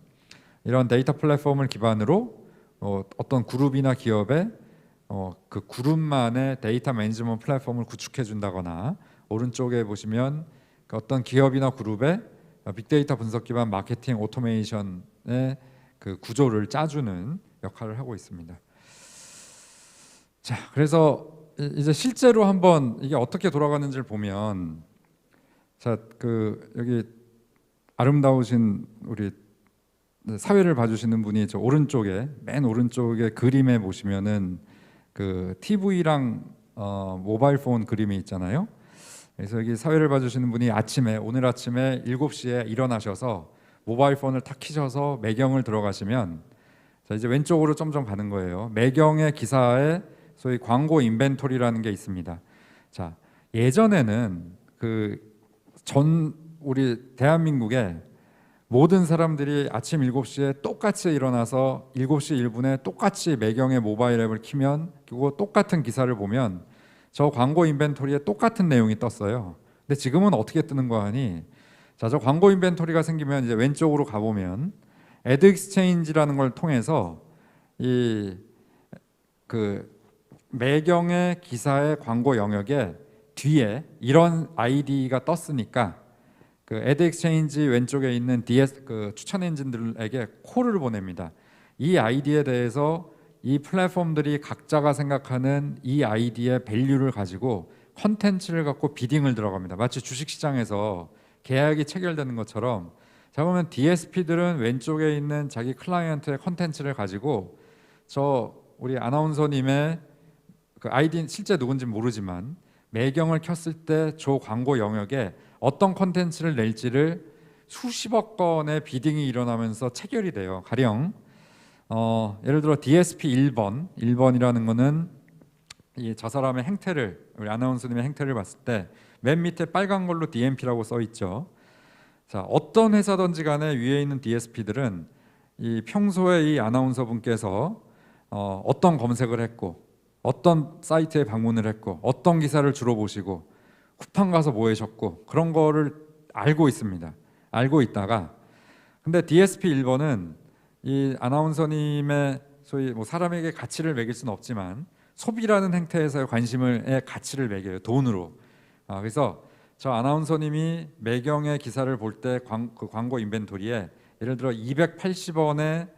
이런 데이터 플랫폼을 기반으로 어떤 그룹이나 기업의 그 그룹만의 데이터 매니지먼트 플랫폼을 구축해 준다거나 오른쪽에 보시면 어떤 기업이나 그룹의 빅데이터 분석 기반 마케팅 오토메이션의 그 구조를 짜주는 역할을 하고 있습니다. 자, 그래서 이제 실제로 한번 이게 어떻게 돌아가는지를 보면, 자, 그 여기 아름다우신 우리 사회를 봐주시는 분이 저 오른쪽에, 맨 오른쪽에 그림에 보시면은 그 TV랑 모바일 폰 그림이 있잖아요. 그래서 여기 사회를 봐주시는 분이 오늘 아침에 7시에 일어나셔서 모바일 폰을 탁 켜셔서 매경을 들어가시면, 자, 이제 왼쪽으로 점점 가는 거예요. 매경의 기사에 소위 광고 인벤토리라는 게 있습니다. 자, 예전에는 우리 대한민국에 모든 사람들이 아침 7시에 똑같이 일어나서 7시 1분에 똑같이 매경의 모바일 앱을 키면, 그리고 똑같은 기사를 보면 저 광고 인벤토리에 똑같은 내용이 떴어요. 근데 지금은 어떻게 뜨는 거 하니, 자, 저 광고 인벤토리가 생기면 이제 왼쪽으로 가보면 애드 익스체인지라는 걸 통해서 그 매경의 기사의 광고 영역에 뒤에 이런 아이디가 떴으니까 그 애드 익스체인지 왼쪽에 있는 그 추천 엔진들에게 콜을 보냅니다. 이 아이디에 대해서 이 플랫폼들이 각자가 생각하는 이 아이디의 밸류를 가지고 컨텐츠를 갖고 비딩을 들어갑니다. 마치 주식시장에서 계약이 체결되는 것처럼. 자, 보면 DSP들은 왼쪽에 있는 자기 클라이언트의 컨텐츠를 가지고 저 우리 아나운서님의 그 아이디 실제 누군지 모르지만 매경을 켰을 때 저 광고 영역에 어떤 컨텐츠를 낼지를 수십억 건의 비딩이 일어나면서 체결이 돼요. 가령 예를 들어 DSP 1번이라는 거는 저 사람의 행태를, 우리 아나운서님의 행태를 봤을 때 맨 밑에 빨간 걸로 DMP라고 써 있죠. 자, 어떤 회사든지 간에 위에 있는 DSP들은 이 평소에 이 아나운서 분께서 어떤 검색을 했고, 어떤 사이트에 방문을 했고, 어떤 기사를 주로 보시고, 쿠팡 가서 뭐 하셨고, 그런 거를 알고 있습니다. 알고 있다가, 근데 DSP 1번은 이 아나운서님의 소위 뭐 사람에게 가치를 매길 수는 없지만 소비라는 행태에서의 관심의 가치를 매겨요. 돈으로. 그래서 저 아나운서님이 매경의 기사를 볼 때 그 광고 인벤토리에 예를 들어 280원에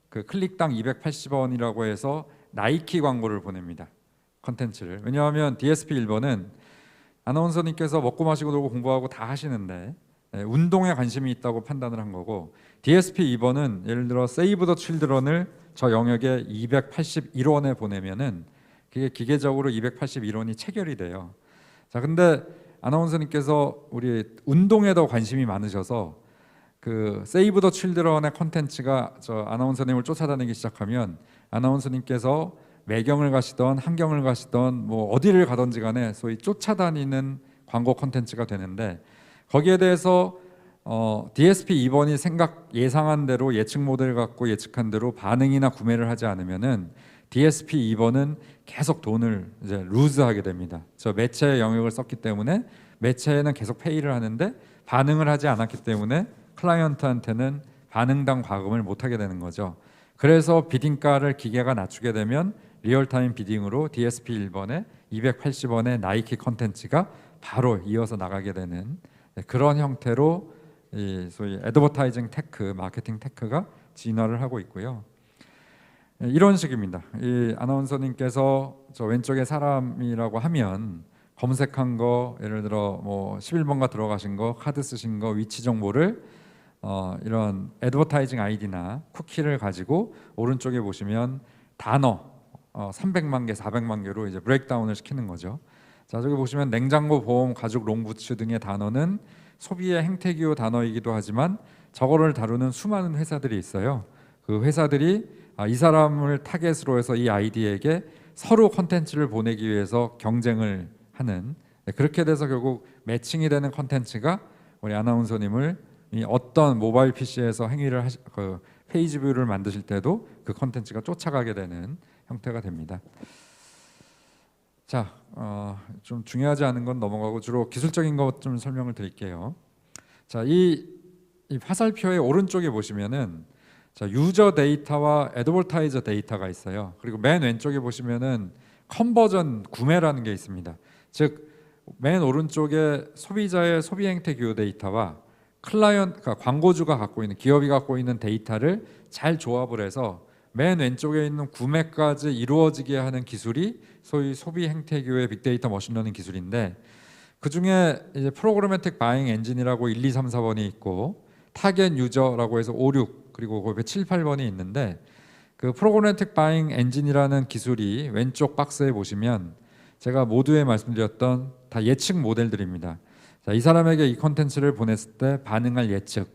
그 클릭당 280원이라고 해서 나이키 광고를 보냅니다. 컨텐츠를. 왜냐하면 DSP 1번은 아나운서님께서 먹고 마시고 놀고 공부하고 다 하시는데 운동에 관심이 있다고 판단을 한 거고, DSP 2번은 예를 들어 세이브 더 칠드런을 저 영역에 281원에 보내면은 그게 기계적으로 281원이 체결이 돼요. 자, 근데 아나운서님께서 우리 운동에 더 관심이 많으셔서 그 세이브 더 칠드런의 컨텐츠가 저 아나운서님을 쫓아다니기 시작하면 아나운서님께서 매경을 가시던 한경을 가시던 뭐 어디를 가든지 간에 소위 쫓아다니는 광고 컨텐츠가 되는데, 거기에 대해서 DSP 2번이 예상한 대로 예측 모델을 갖고 예측한 대로 반응이나 구매를 하지 않으면은 DSP 2번은 계속 돈을 이제 루즈하게 됩니다. 저 매체의 영역을 썼기 때문에 매체에는 계속 페이를 하는데 반응을 하지 않았기 때문에 클라이언트한테는 반응당 과금을 못 하게 되는 거죠. 그래서 비딩가를 기계가 낮추게 되면 리얼타임 비딩으로 DSP 1번에 280원의 나이키 컨텐츠가 바로 이어서 나가게 되는 그런 형태로 이 소위 애드버타이징 테크, 마케팅 테크가 진화를 하고 있고요. 이런 식입니다. 이 아나운서님께서 저 왼쪽에 사람이라고 하면 검색한 거, 예를 들어 뭐 11번가 들어가신 거, 카드 쓰신 거, 위치 정보를 이런 애드버타이징 아이디나 쿠키를 가지고 오른쪽에 보시면 단어 300만 개, 400만 개로 이제 브레이크다운을 시키는 거죠. 자, 저기 보시면 냉장고, 보험, 가죽, 롱부츠 등의 단어는 소비의 행태기호 단어이기도 하지만 저거를 다루는 수많은 회사들이 있어요. 그 회사들이 이 사람을 타겟으로 해서 이 아이디에게 서로 컨텐츠를 보내기 위해서 경쟁을 하는, 그렇게 돼서 결국 매칭이 되는 컨텐츠가 우리 아나운서님을 어떤 모바일 PC에서 행위를 그 페이지 뷰를 만드실 때도 그 컨텐츠가 쫓아가게 되는 형태가 됩니다. 자, 좀 중요하지 않은 건 넘어가고 주로 기술적인 것 좀 설명을 드릴게요. 자, 이 화살표의 오른쪽에 보시면은 자, 유저 데이터와 애드버타이저 데이터가 있어요. 그리고 맨 왼쪽에 보시면은 컨버전 구매라는 게 있습니다. 즉, 맨 오른쪽에 소비자의 소비 행태 기호 데이터와 클라이언트, 그러니까 광고주가 갖고 있는, 기업이 갖고 있는 데이터를 잘 조합을 해서 맨 왼쪽에 있는 구매까지 이루어지게 하는 기술이 소위 소비 행태교의 빅데이터 머신러닝 기술인데, 그 중에 이제 프로그래매틱 바잉 엔진이라고 1, 2, 3, 4번이 있고 타겟 유저라고 해서 5, 6 그리고 그 7, 8번이 있는데, 그 프로그래매틱 바잉 엔진이라는 기술이 왼쪽 박스에 보시면 제가 모두에 말씀드렸던 다 예측 모델들입니다. 자, 이 사람에게 이 컨텐츠를 보냈을 때 반응할 예측,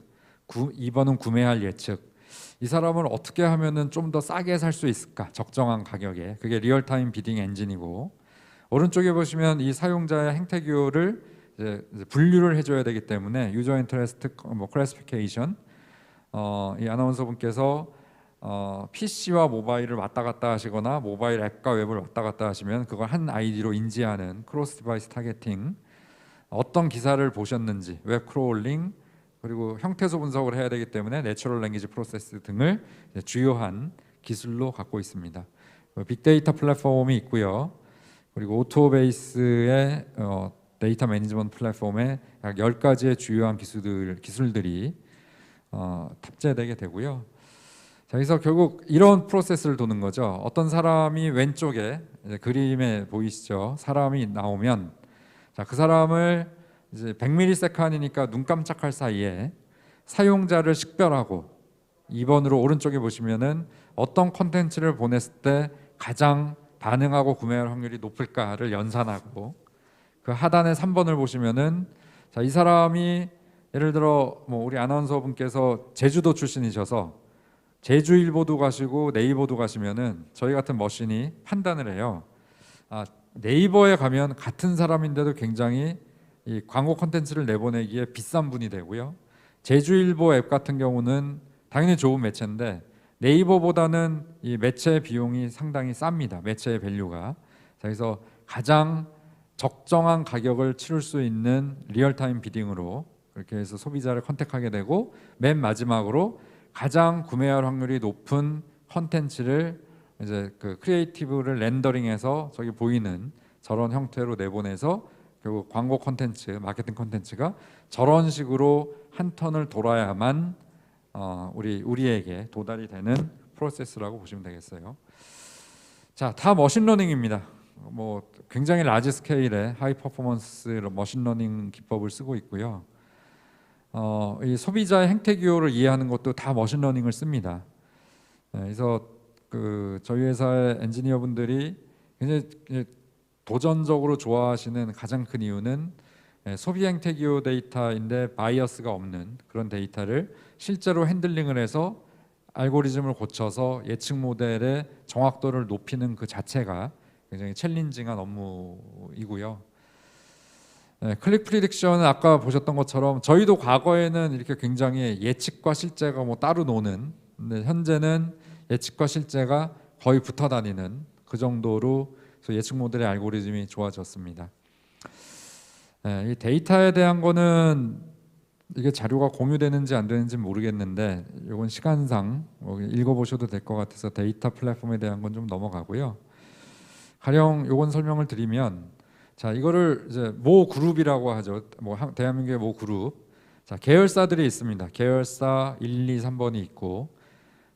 2번은 구매할 예측, 이 사람을 어떻게 하면은 좀 더 싸게 살 수 있을까, 적정한 가격에, 그게 리얼타임 비딩 엔진이고, 오른쪽에 보시면 이 사용자의 행태교를 이제 분류를 해줘야 되기 때문에 유저 인터레스트 클래시피케이션, 이 아나운서 분께서 PC와 모바일을 왔다 갔다 하시거나 모바일 앱과 웹을 왔다 갔다 하시면 그걸 한 아이디로 인지하는 크로스 디바이스 타겟팅, 어떤 기사를 보셨는지 웹 크롤링, 그리고 형태소 분석을 해야 되기 때문에 내추럴 랭귀지 프로세스 등을 주요한 기술로 갖고 있습니다. 빅데이터 플랫폼이 있고요. 그리고 오토베이스의 데이터 매니지먼트 플랫폼에 약 10가지의 주요한 기술들이 탑재되게 되고요. 자, 그래서 결국 이런 프로세스를 도는 거죠. 어떤 사람이 왼쪽에 그림에 보이시죠? 사람이 나오면, 자, 그 사람을 이제 100ms이니까 눈 깜짝할 사이에 사용자를 식별하고, 2번으로 오른쪽에 보시면은 어떤 컨텐츠를 보냈을 때 가장 반응하고 구매할 확률이 높을까를 연산하고, 그 하단에 3번을 보시면은, 자, 이 사람이 예를 들어 뭐 우리 아나운서 분께서 제주도 출신이셔서 제주일보도 가시고 네이버도 가시면은 저희 같은 머신이 판단을 해요. 네이버에 가면 같은 사람인데도 굉장히 이 광고 콘텐츠를 내보내기에 비싼 분이 되고요. 제주일보 앱 같은 경우는 당연히 좋은 매체인데 네이버보다는 이 매체 비용이 상당히 쌉니다. 매체의 밸류가. 그래서 가장 적정한 가격을 치를 수 있는 리얼타임 비딩으로 그렇게 해서 소비자를 컨택하게 되고, 맨 마지막으로 가장 구매할 확률이 높은 컨텐츠를 이제 그 크리에이티브를 렌더링해서 저기 보이는 저런 형태로 내보내서 결국 광고 컨텐츠, 마케팅 컨텐츠가 저런 식으로 한 턴을 돌아야만 우리에게 도달이 되는 프로세스라고 보시면 되겠어요. 자, 다 머신러닝입니다. 뭐 굉장히 라지 스케일의 하이 퍼포먼스 머신러닝 기법을 쓰고 있고요. 이 소비자의 행태기호를 이해하는 것도 다 머신러닝을 씁니다. 그래서 그 저희 회사의 엔지니어분들이 굉장히 도전적으로 좋아하시는 가장 큰 이유는 소비 행태기호 데이터인데 바이어스가 없는 그런 데이터를 실제로 핸들링을 해서 알고리즘을 고쳐서 예측 모델의 정확도를 높이는 그 자체가 굉장히 챌린징한 업무이고요. 클릭 프리딕션은 아까 보셨던 것처럼 저희도 과거에는 이렇게 굉장히 예측과 실제가 뭐 따로 노는, 근데 현재는 예측과 실제가 거의 붙어 다니는 그 정도로 예측 모델의 알고리즘이 좋아졌습니다. 이 데이터에 대한 거는 이게 자료가 공유되는지 안 되는지 모르겠는데 이건 시간상 읽어보셔도 될 것 같아서 데이터 플랫폼에 대한 건 좀 넘어가고요. 가령 요건 설명을 드리면, 자, 이거를 이제 모 그룹이라고 하죠. 뭐 대한민국의 모 그룹. 자, 계열사들이 있습니다. 계열사 1, 2, 3번이 있고,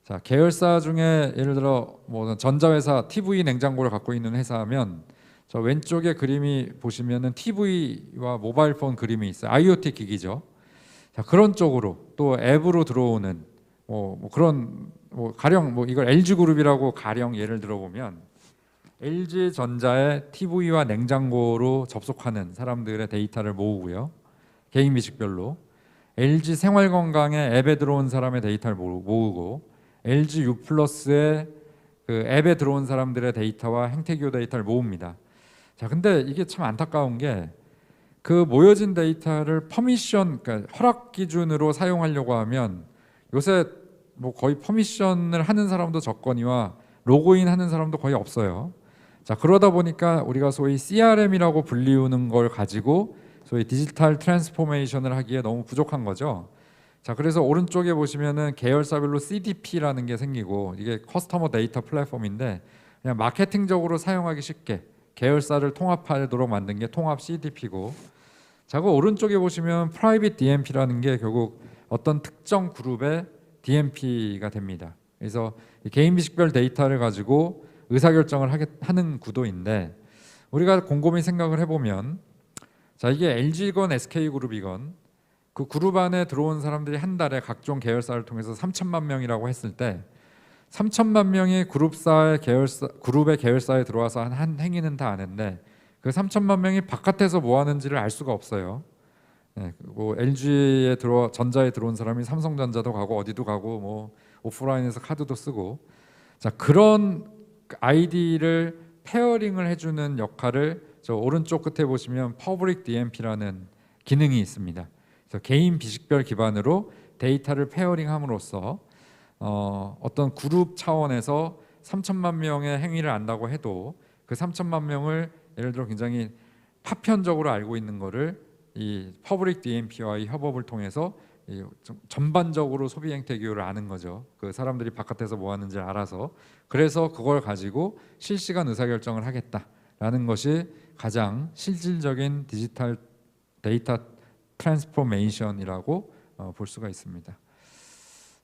자, 계열사 중에 예를 들어 뭐 전자회사 TV 냉장고를 갖고 있는 회사면 저 왼쪽에 그림이 보시면은 TV와 모바일 폰 그림이 있어요. IoT 기기죠. 자, 그런 쪽으로 또 앱으로 들어오는 뭐 그런 뭐 가령 뭐 이걸 LG 그룹이라고 가령 예를 들어 보면 LG 전자의 TV와 냉장고로 접속하는 사람들의 데이터를 모으고요. 개인 비식별로 LG 생활건강의 앱에 들어온 사람의 데이터를 모으고 LG U+의 그 앱에 들어온 사람들의 데이터와 행태교 데이터를 모읍니다. 자, 근데 이게 참 안타까운 게 그 모여진 데이터를 퍼미션, 그러니까 허락 기준으로 사용하려고 하면 요새 뭐 거의 퍼미션을 하는 사람도 적거니와 로그인 하는 사람도 거의 없어요. 자, 그러다 보니까 우리가 소위 CRM이라고 불리우는 걸 가지고 소위 디지털 트랜스포메이션을 하기에 너무 부족한 거죠. 자, 그래서 오른쪽에 보시면은 계열사별로 CDP라는 게 생기고, 이게 커스터머 데이터 플랫폼인데 그냥 마케팅적으로 사용하기 쉽게 계열사를 통합하도록 만든 게 통합 CDP고, 자, 그 오른쪽에 보시면 프라이빗 DMP라는 게 결국 어떤 특정 그룹의 DMP가 됩니다. 그래서 이 개인 비식별 데이터를 가지고 의사결정을 하는 구도인데 우리가 곰곰이 생각을 해보면 자 이게 LG건 SK그룹이건 그 그룹 안에 들어온 사람들이 한 달에 각종 계열사를 통해서 3천만 명이라고 했을 때 3천만 명이 그룹의 계열사에 들어와서 한 행위는 다 아는데 그 3천만 명이 바깥에서 뭐 하는지를 알 수가 없어요. 네, 그리고 LG에 전자에 들어온 사람이 삼성전자도 가고 어디도 가고 뭐 오프라인에서 카드도 쓰고 자 그런 아이디를 페어링을 해주는 역할을 저 오른쪽 끝에 보시면 Public DMP라는 기능이 있습니다. 그래서 개인 비식별 기반으로 데이터를 페어링함으로써 어떤 그룹 차원에서 3천만 명의 행위를 안다고 해도 그 3천만 명을 예를 들어 굉장히 파편적으로 알고 있는 거를 이 퍼블릭 DMP와의 협업을 통해서 전반적으로 소비 행태 기호를 아는 거죠. 그 사람들이 바깥에서 뭐 하는지 알아서 그래서 그걸 가지고 실시간 의사결정을 하겠다라는 것이 가장 실질적인 디지털 데이터 트랜스포메이션이라고 볼 수가 있습니다.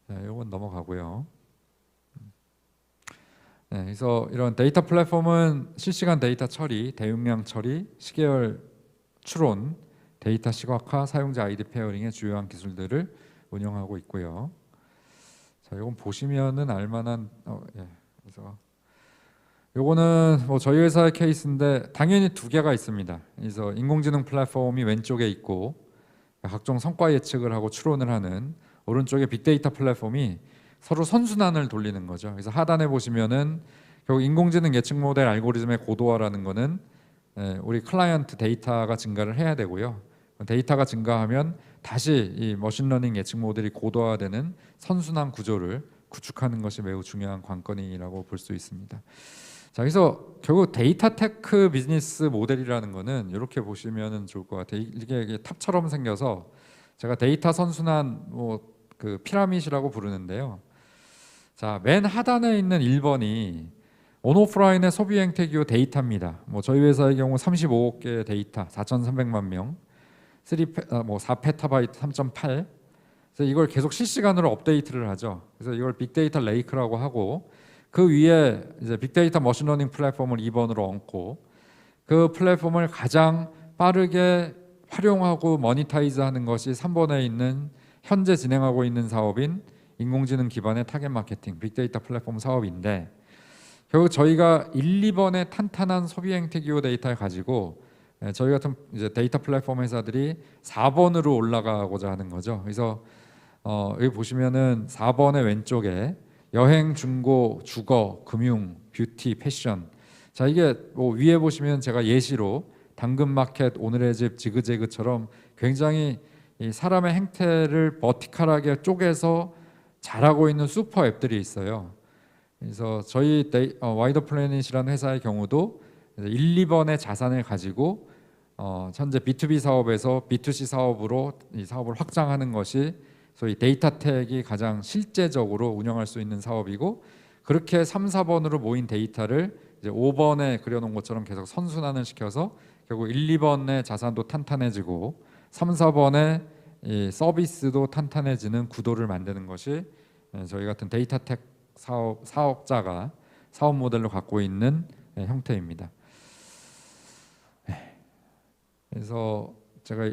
이건 넘어가고요. 네, 그래서 이런 데이터 플랫폼은 실시간 데이터 처리, 대용량 처리, 시계열 추론, 데이터 시각화, 사용자 아이디 페어링의 주요한 기술들을 운영하고 있고요. 자, 이건 보시면은 알만한 예. 그래서 요거는 뭐 저희 회사의 케이스인데 당연히 두 개가 있습니다. 그래서 인공지능 플랫폼이 왼쪽에 있고 각종 성과 예측을 하고 추론을 하는 오른쪽에 빅데이터 플랫폼이 서로 선순환을 돌리는 거죠. 그래서 하단에 보시면은 결국 인공지능 예측 모델 알고리즘의 고도화라는 거는 우리 클라이언트 데이터가 증가를 해야 되고요. 데이터가 증가하면 다시 이 머신러닝 예측 모델이 고도화되는 선순환 구조를 구축하는 것이 매우 중요한 관건이라고 볼 수 있습니다. 자, 그래서 결국 데이터 테크 비즈니스 모델이라는 거는 이렇게 보시면은 좋을 것 같아요. 이게 탑처럼 생겨서 제가 데이터 선순환 그 피라밋이라고 부르는데요. 자, 맨 하단에 있는 1번이 온오프라인의 소비 행태 기호 데이터입니다. 저희 회사의 경우 35억 개의 데이터, 4,300만 명, 4페타바이트 3.8. 그래서 이걸 계속 실시간으로 업데이트를 하죠. 그래서 이걸 빅데이터 레이크라고 하고 그 위에 이제 빅데이터 머신러닝 플랫폼을 2번으로 얹고 그 플랫폼을 가장 빠르게 활용하고 모니타이즈하는 것이 3번에 있는 현재 진행하고 있는 사업인 인공지능 기반의 타겟 마케팅 빅데이터 플랫폼 사업인데 결국 저희가 1, 2번의 탄탄한 소비 행태 기호 데이터를 가지고 저희 같은 이제 데이터 플랫폼 회사들이 4번으로 올라가고자 하는 거죠. 그래서 여기 보시면은 4번의 왼쪽에 여행, 중고, 주거, 금융, 뷰티, 패션. 자, 이게 위에 보시면 제가 예시로 당근마켓, 오늘의 집, 지그재그처럼 굉장히 이 사람의 행태를 버티컬하게 쪼개서 잘하고 있는 슈퍼 앱들이 있어요. 그래서 저희 와이더 플래닛이라는 회사의 경우도 1, 2번의 자산을 가지고 현재 B2B 사업에서 B2C 사업으로 이 사업을 확장하는 것이 소위 데이터텍이 가장 실제적으로 운영할 수 있는 사업이고 그렇게 3, 4번으로 모인 데이터를 이제 5번에 그려놓은 것처럼 계속 선순환을 시켜서 결국 1, 2번의 자산도 탄탄해지고 3, 4번의 이 서비스도 탄탄해지는 구도를 만드는 것이 저희 같은 데이터텍 사업자가 사업 모델로 갖고 있는 형태입니다. 그래서 제가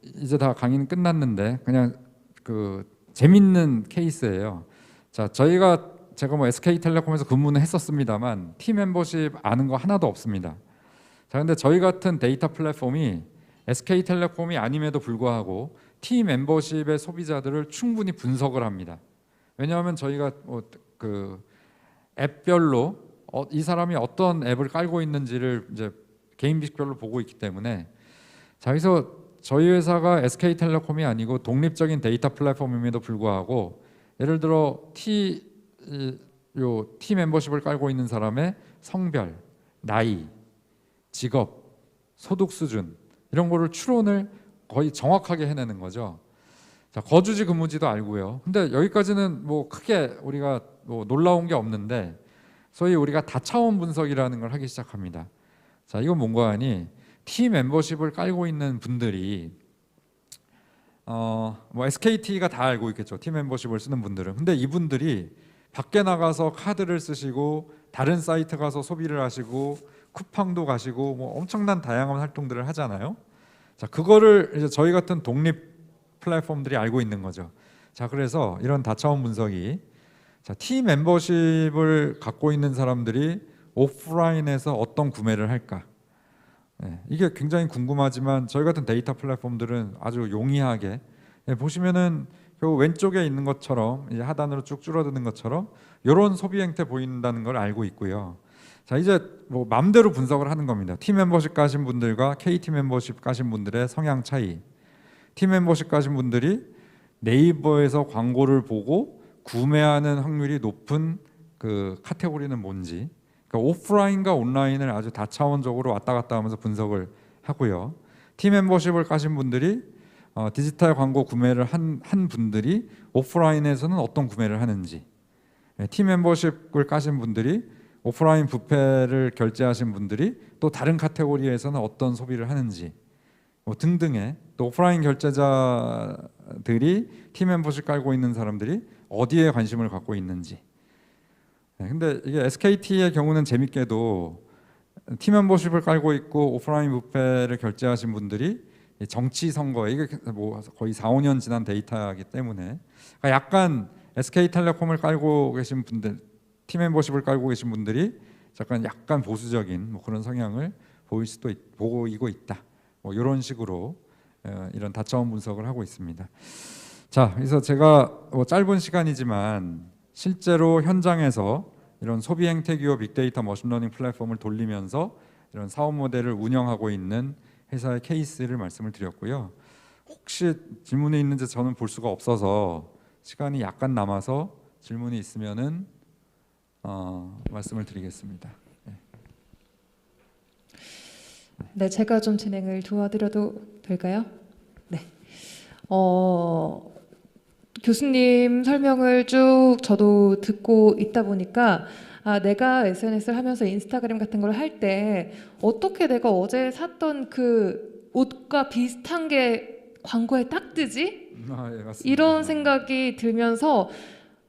이제 다 강의는 끝났는데 그냥 그 재밌는 케이스예요. 자, 제가 SK텔레콤에서 근무는 했었습니다만 팀 멤버십 아는 거 하나도 없습니다. 자, 근데 저희 같은 데이터 플랫폼이 SK텔레콤이 아님에도 불구하고 팀 멤버십의 소비자들을 충분히 분석을 합니다. 왜냐하면 저희가 그 앱별로 이 사람이 어떤 앱을 깔고 있는지를 이제 개인 비식별로 보고 있기 때문에 자, 그래서 저희 회사가 SK텔레콤이 아니고 독립적인 데이터 플랫폼임에도 불구하고 예를 들어 T 멤버십을 깔고 있는 사람의 성별, 나이, 직업, 소득 수준 이런 거를 추론을 거의 정확하게 해내는 거죠. 자, 거주지 근무지도 알고요. 근데 여기까지는 크게 우리가 놀라운 게 없는데 소위 우리가 다차원 분석이라는 걸 하기 시작합니다. 자, 이건 뭔가 하니 T 멤버십을 깔고 있는 분들이 SKT가 다 알고 있겠죠. T 멤버십을 쓰는 분들은. 근데 이분들이 밖에 나가서 카드를 쓰시고 다른 사이트 가서 소비를 하시고 쿠팡도 가시고 뭐 엄청난 다양한 활동들을 하잖아요. 자, 그거를 이제 저희 같은 독립 플랫폼들이 알고 있는 거죠. 자, 그래서 이런 다차원 분석이, 자, T 멤버십을 갖고 있는 사람들이 오프라인에서 어떤 구매를 할까? 네, 이게 굉장히 궁금하지만 저희 같은 데이터 플랫폼들은 아주 용이하게, 네, 보시면은 그 왼쪽에 있는 것처럼 이제 하단으로 쭉 줄어드는 것처럼 이런 소비 행태 보인다는 걸 알고 있고요. 자, 이제 뭐 마음대로 분석을 하는 겁니다. T 멤버십 가신 분들과 KT 멤버십 가신 분들의 성향 차이. T 멤버십 가신 분들이 네이버에서 광고를 보고 구매하는 확률이 높은 그 카테고리는 뭔지, 그러니까 오프라인과 온라인을 아주 다차원적으로 왔다 갔다 하면서 분석을 하고요. T 멤버십을 가신 분들이 디지털 광고 구매를 한 분들이 오프라인에서는 어떤 구매를 하는지, T 멤버십을 까신 분들이 오프라인 부페를 결제하신 분들이 또 다른 카테고리에서는 어떤 소비를 하는지 뭐 등등의, 또 오프라인 결제자들이 T 멤버십 깔고 있는 사람들이 어디에 관심을 갖고 있는지. 근데 이게 SKT의 경우는 재밌게도 T 멤버십을 깔고 있고 오프라인 부페를 결제하신 분들이 정치 선거에, 이게 뭐 거의 4, 5년 지난 데이터이기 때문에 그러니까 약간 SK텔레콤을 깔고 계신 분들, T 멤버십을 깔고 계신 분들이 약간 보수적인 뭐 그런 성향을 보이고 있다. 뭐 이런 식으로 이런 다차원 분석을 하고 있습니다. 자, 그래서 제가 뭐 짧은 시간이지만 실제로 현장에서 이런 소비 행태 기업 빅데이터 머신러닝 플랫폼을 돌리면서 이런 사업 모델을 운영하고 있는 회사의 케이스를 말씀을 드렸고요. 혹시 질문이 있는지 저는 볼 수가 없어서 시간이 약간 남아서 질문이 있으면은 말씀을 드리겠습니다. 네, 제가 좀 진행을 도와드려도 될까요? 네. 교수님 설명을 쭉 저도 듣고 있다 보니까 내가 SNS를 하면서 인스타그램 같은 걸 할 때 어떻게 내가 어제 샀던 그 옷과 비슷한 게 광고에 딱 뜨지? 예, 맞습니다. 이런 생각이 들면서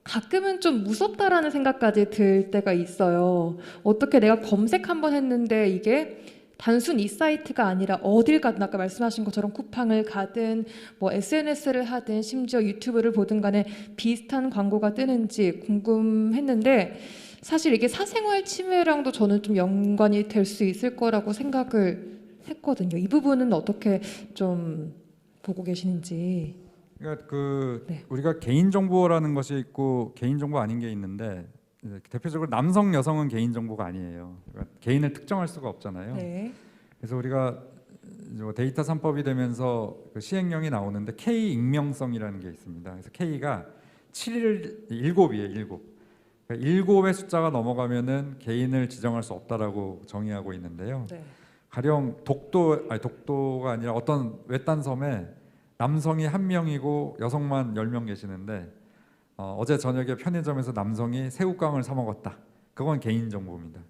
가끔은 좀 무섭다라는 생각까지 들 때가 있어요. 어떻게 내가 검색 한번 했는데 이게 단순 이 사이트가 아니라 어딜 가든 아까 말씀하신 것처럼 쿠팡을 가든 뭐 SNS를 하든 심지어 유튜브를 보든 간에 비슷한 광고가 뜨는지 궁금했는데 사실 이게 사생활 침해랑도 저는 좀 연관이 될 수 있을 거라고 생각을 했거든요. 이 부분은 어떻게 좀 보고 계시는지. 그러니까 네. 우리가 개인 정보라는 것이 있고 개인 정보 아닌 게 있는데, 대표적으로 남성 여성은 개인 정보가 아니에요. 그러니까 개인을 특정할 수가 없잖아요. 네. 그래서 우리가 뭐 데이터 3법이 되면서 그 시행령이 나오는데 K 익명성이라는 게 있습니다. 그래서 K가 7이에요. 7. 그러니까 7의 숫자가 넘어가면은 개인을 지정할 수 없다라고 정의하고 있는데요. 네. 가령 독도가 아니라 어떤 외딴 섬에 남성이 1명이고 여성만 10명 계시는데 어제 저녁에 편의점에서 남성이 새우깡을 사 먹었다. 그건 개인 정보입니다.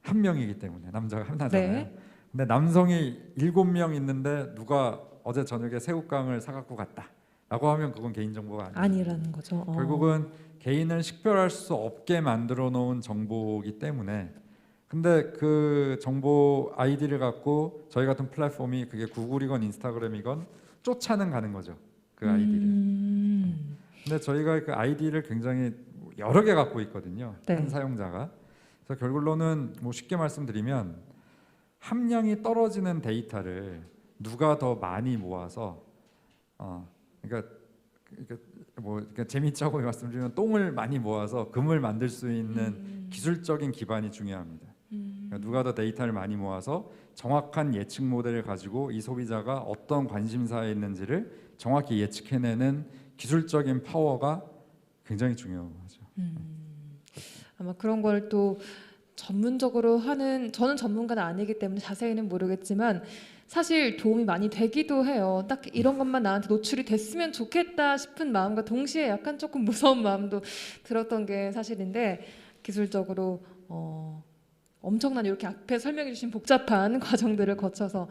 1명이기 때문에 남자가 하나잖아요. 네. 근데 남성이 7명 있는데 누가 어제 저녁에 새우깡을 사갖고 갔다라고 하면 그건 개인 정보가 아니에요. 아니라는 거죠. 결국은 개인을 식별할 수 없게 만들어 놓은 정보이기 때문에, 근데 그 정보 아이디를 갖고 저희 같은 플랫폼이 그게 구글이건 인스타그램이건 쫓아는 가는 거죠. 그 아이디를. 근데 저희가 그 아이디를 굉장히 여러 개 갖고 있거든요. 네. 한 사용자가. 그래서 결론은 뭐 쉽게 말씀드리면 함량이 떨어지는 데이터를 누가 더 많이 모아서 그러니까 재미있자고 말씀드리면 똥을 많이 모아서 금을 만들 수 있는 기술적인 기반이 중요합니다. 그러니까 누가 더 데이터를 많이 모아서 정확한 예측 모델을 가지고 이 소비자가 어떤 관심사에 있는지를 정확히 예측해내는 기술적인 파워가 굉장히 중요하죠. 아마 그런 걸 또 전문적으로 하는, 저는 전문가는 아니기 때문에 자세히는 모르겠지만 사실 도움이 많이 되기도 해요. 딱 이런 것만 나한테 노출이 됐으면 좋겠다 싶은 마음과 동시에 약간 조금 무서운 마음도 들었던 게 사실인데, 기술적으로 엄청난 이렇게 앞에 설명해 주신 복잡한 과정들을 거쳐서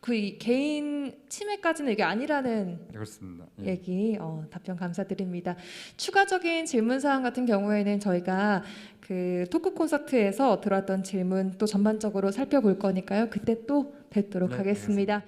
그 개인 침해까지는 이게 아니라는 그렇습니다. 예. 얘기 답변 감사드립니다. 추가적인 질문 사항 같은 경우에는 저희가 그 토크 콘서트에서 들어왔던 질문 또 전반적으로 살펴볼 거니까요. 그때 또 뵙도록 네, 하겠습니다.